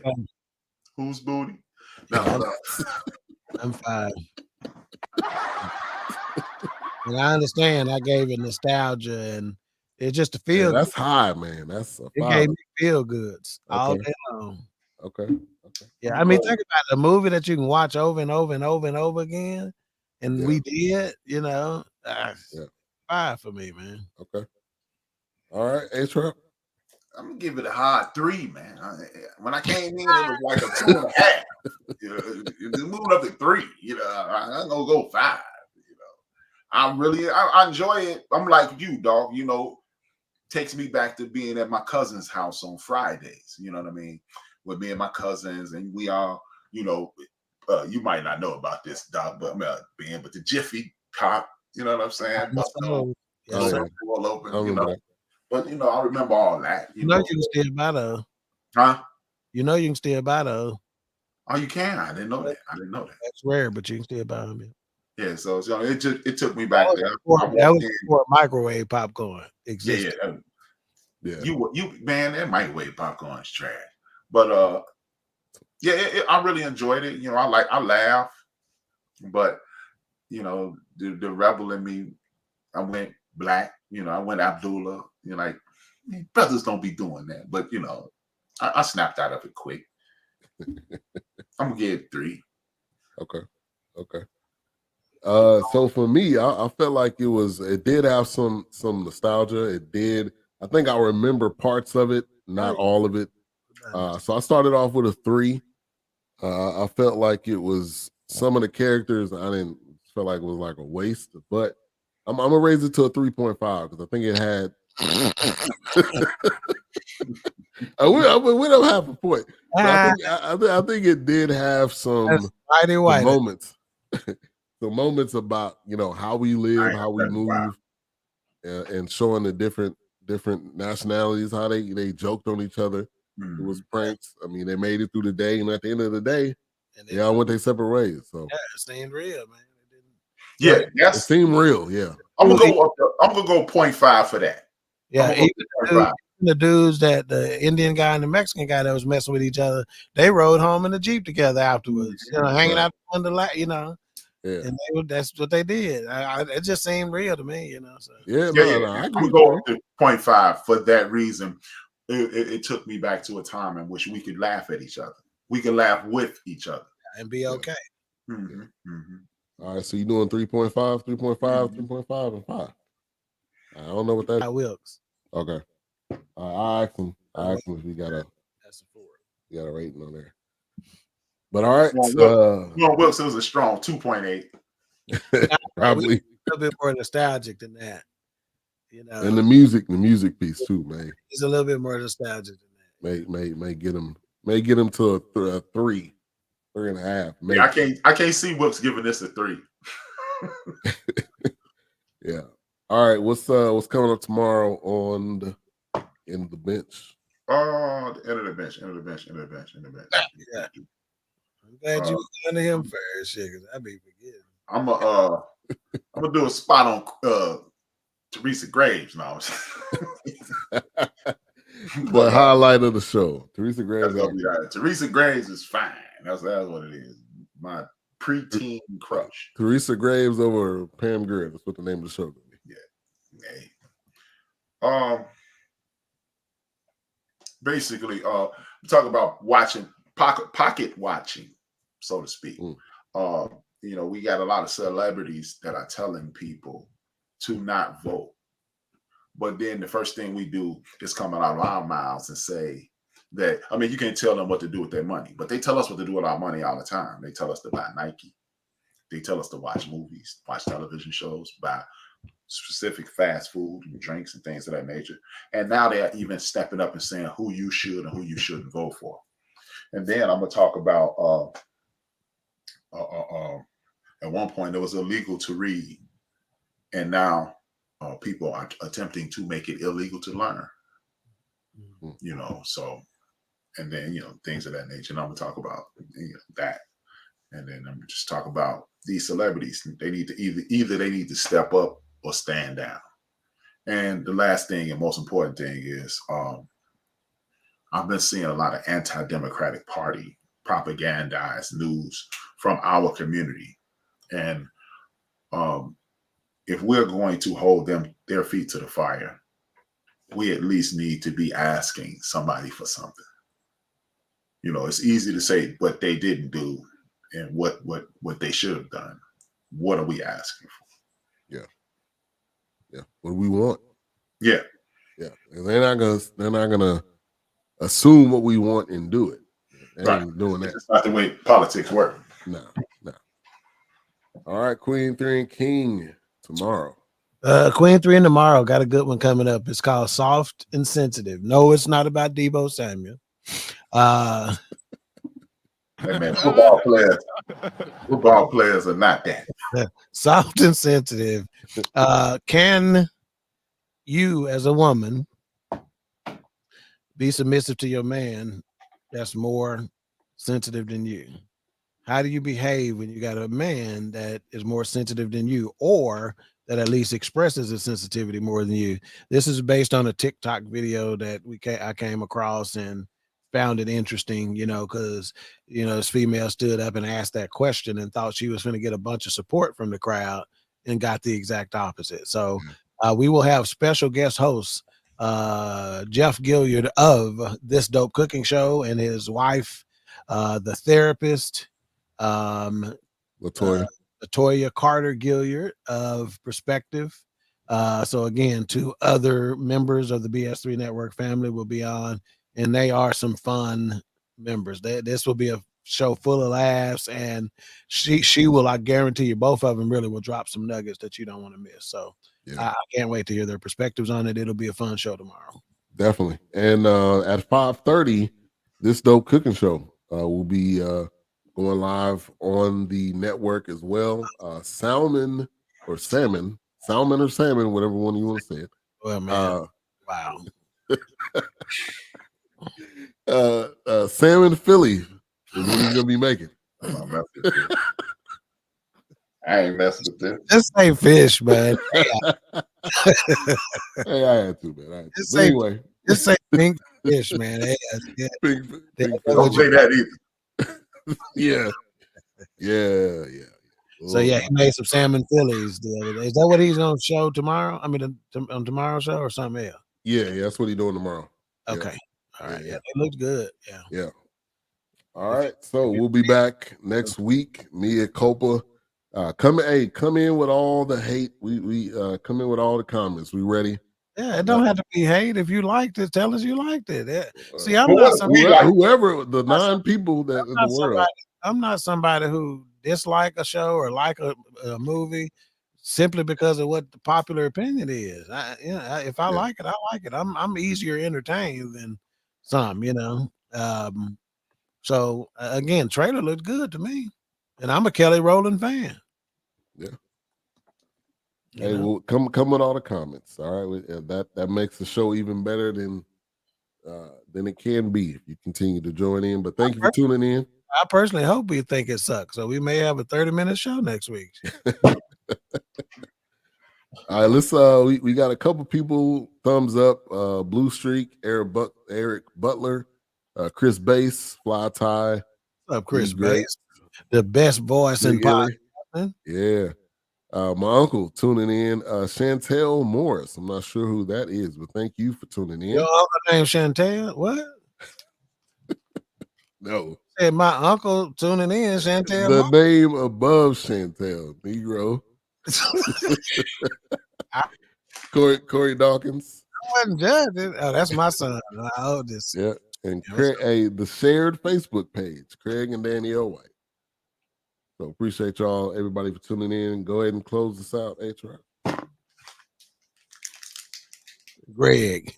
"Who's booty?" No. I'm 5. And I understand. I gave it nostalgia, and it's just a feel. That's high, man. That's a 5. It gave me feel goods all Okay. day long. Okay. Yeah, I mean, think about a movie that you can watch over and over and over and over again, and we did. 5 for me, man. Okay. All right, A-Trap. I'm gonna give it a hard 3, man. When I came in, it was like a 2.5. It's moving up to 3. I'm gonna go 5. I enjoy it. I'm like you, dog. Takes me back to being at my cousin's house on Fridays. You know what I mean? With me and my cousins, and we all, you might not know about this, dog, but but the Jiffy Pop. You know what I'm saying? All open. But I remember all that. You can still buy those. Huh? You can still buy those. Oh, you can? I didn't know that. That's rare, but you can still buy them. Yeah, so it took me back there. That was before microwave popcorn existed. Yeah. You man, that microwave popcorn is trash. But I really enjoyed it. I laugh, but the rebel in me, I went black. I went Abdullah. Brothers don't be doing that, but I snapped out of it quick. I'm gonna give it 3. Okay. So for me, I felt like it did have some nostalgia. It did. I think I remember parts of it, not all of it. So I started off with a 3. I felt like it was some of the characters I didn't feel like it was like a waste, but I'm gonna raise it to a 3.5 because I think it had. we don't have a point. I think it did have some moments. The moments about how we live, how we move, and showing the different nationalities, how they joked on each other. It was pranks. I mean, they made it through the day, and at the end of the day, they all went their separate ways. So it seemed real, man. Yeah, It yes. seemed real. Yeah. I'm gonna go. I'm gonna go 0.5 for that. Yeah, I'm gonna go 0.5. the dudes that the Indian guy and the Mexican guy that was messing with each other, they rode home in the Jeep together afterwards. You know, hanging out on the you know. Yeah. And that's what they did. It just seemed real to me, you know. So. Yeah, Yeah. I I'm agree. gonna go up to 0.5 for that reason. It took me back to a time in which we could laugh at each other. We could laugh with each other and be okay. Mm-hmm. Mm-hmm. All right, so you're doing 3.5, 3.5, 3.5, and 5. I don't know what that is. Wilkes. Okay. I asked him if we got a that's a 4. You got a rating on there. But all right. Wilkes was a strong 2.8. Probably a little bit more nostalgic than that. You know. And the music piece too, man. He's a little bit more nostalgic than that. May get him to a 3, 3.5. Maybe. Yeah, I can't see Wilkes giving this a 3. Yeah. All right. What's coming up tomorrow on the end of the bench? Oh, the end of the bench. Yeah. I'm glad you were going to him first, shit, because I'd be forgetting. I'm gonna do a spot on Teresa Graves now. The highlight of the show. Teresa Graves. Teresa Graves is fine. That's what it is. My preteen crush. Teresa Graves over Pam Grier. That's what the name of the show is. Yeah. Basically, talk about watching pocket watching, so to speak. You know, we got a lot of celebrities that are telling people to not vote. But then the first thing we do is come out of our mouths and say that, I mean, you can't tell them what to do with their money, but they tell us what to do with our money all the time. They tell us to buy Nike. They tell us to watch movies, watch television shows, buy specific fast food and drinks and things of that nature. And now they're even stepping up and saying who you should and who you shouldn't vote for. And then I'm going to talk about at one point it was illegal to read, and now people are attempting to make it illegal to learn. You know, so, and then, you know, things of that nature. And I'm gonna talk about, you know, that, and then I'm gonna just talk about these celebrities. They need to either they need to step up or stand down. And the last thing and most important thing is I've been seeing a lot of anti-democratic party propagandized news from our community. And if we're going to hold their feet to the fire, we at least need to be asking somebody for something. You know, it's easy to say what they didn't do and what they should have done. What are we asking for? Yeah. What do we want? Yeah. They're not gonna assume what we want and do it. They ain't doing that. It's not the way politics work. No. All right, Queen 3 and King tomorrow. Queen 3 and tomorrow got a good one coming up. It's called Soft and Sensitive. No, it's not about Debo Samuel. Hey man, football players are not that. Soft and sensitive. Can you, as a woman, be submissive to your man that's more sensitive than you? How do you behave when you got a man that is more sensitive than you, or that at least expresses his sensitivity more than you? This is based on a TikTok video that I came across and found it interesting, you know, because, you know, this female stood up and asked that question and thought she was going to get a bunch of support from the crowd and got the exact opposite. So we will have special guest hosts, Jeff Gilliard of This Dope Cooking Show, and his wife, the therapist, Latoya Carter Gilliard of Perspective. So again, 2 other members of the BS3 Network family will be on, and they are some fun members. This will be a show full of laughs, and she will, I guarantee you, both of them really will drop some nuggets that you don't want to miss. So I can't wait to hear their perspectives on it. It'll be a fun show tomorrow. Definitely. And at 5:30, This Dope Cooking Show will be going live on the network as well. Salmon or salmon, whatever one you want to say it. Well, man, wow. Salmon Philly is what he's gonna be making. I ain't messing with this. Just say fish, man. Hey, I had to, man. I had to. Just But say- anyway, Just say pink fish, man. Yeah. pink Don't fish. say that either. Yeah. So yeah, he made some salmon Phillies the other day. Is that what he's on show tomorrow? I mean, on tomorrow's show or something else? Yeah, that's what he's doing tomorrow. Okay, all right. Yeah. Yeah, it looked good. Yeah. All right, so we'll be back next week. Me and Copa, come in with all the hate. We come in with all the comments. We ready? Yeah, it don't have to be hate. If you liked it, tell us you liked it. See, I'm But not what somebody. we like- Whoever the 9 people that in the world. I'm not somebody who dislike a show or like a movie simply because of what the popular opinion is. If I like it, I like it. I'm easier entertained than some, So again, trailer looked good to me, and I'm a Kelly Rowland fan. Yeah. You Hey, know? well, come with all the comments. All right, that makes the show even better than it can be if you continue to join in. But thank you for tuning in. I personally hope we think it sucks, so we may have a 30-minute show next week. All right, let's we got a couple people thumbs up. Blue Streak, Eric Butler, Chris Bass, Fly Tie. What's up, Chris Great. Bass? The best voice in Big Illy. podcasting. Yeah. My uncle tuning in, Chantel Morris. I'm not sure who that is, but thank you for tuning in. Your uncle named Chantel? What? No. Said my uncle tuning in, Chantel. The name above Chantel, Negro. Corey Dawkins. I wasn't judging. Oh, that's my son. My oldest. Yeah. And Craig, the shared Facebook page, Craig and Danielle White. So appreciate y'all, everybody, for tuning in. Go ahead and close this out, H-Rock. Greg.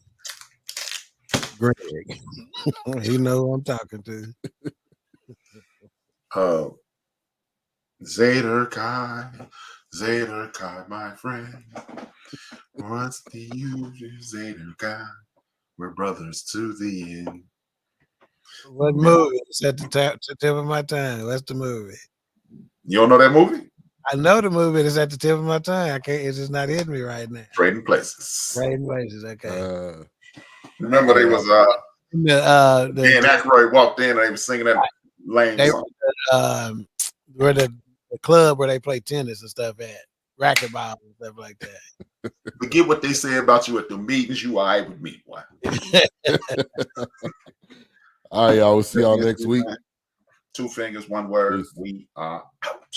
He know who I'm talking to. Zader Kai, my friend. What's the use, Zader Kai? We're brothers to the end. What movie? It's at the tip of my tongue. What's the movie? You don't know that movie? I know the movie. It's at the tip of my tongue. I can't. It's just not hitting me right now. Trading Places. Trading Places. Okay. Remember they was Dan Aykroyd walked in and they was singing that lame song. Where the club where they play tennis and stuff at, racquetball and stuff like that. Forget what they say about you at the meetings. You are with me, boy. All right, y'all. We'll see y'all next week. 2 fingers, 1 word. Peace. We are out.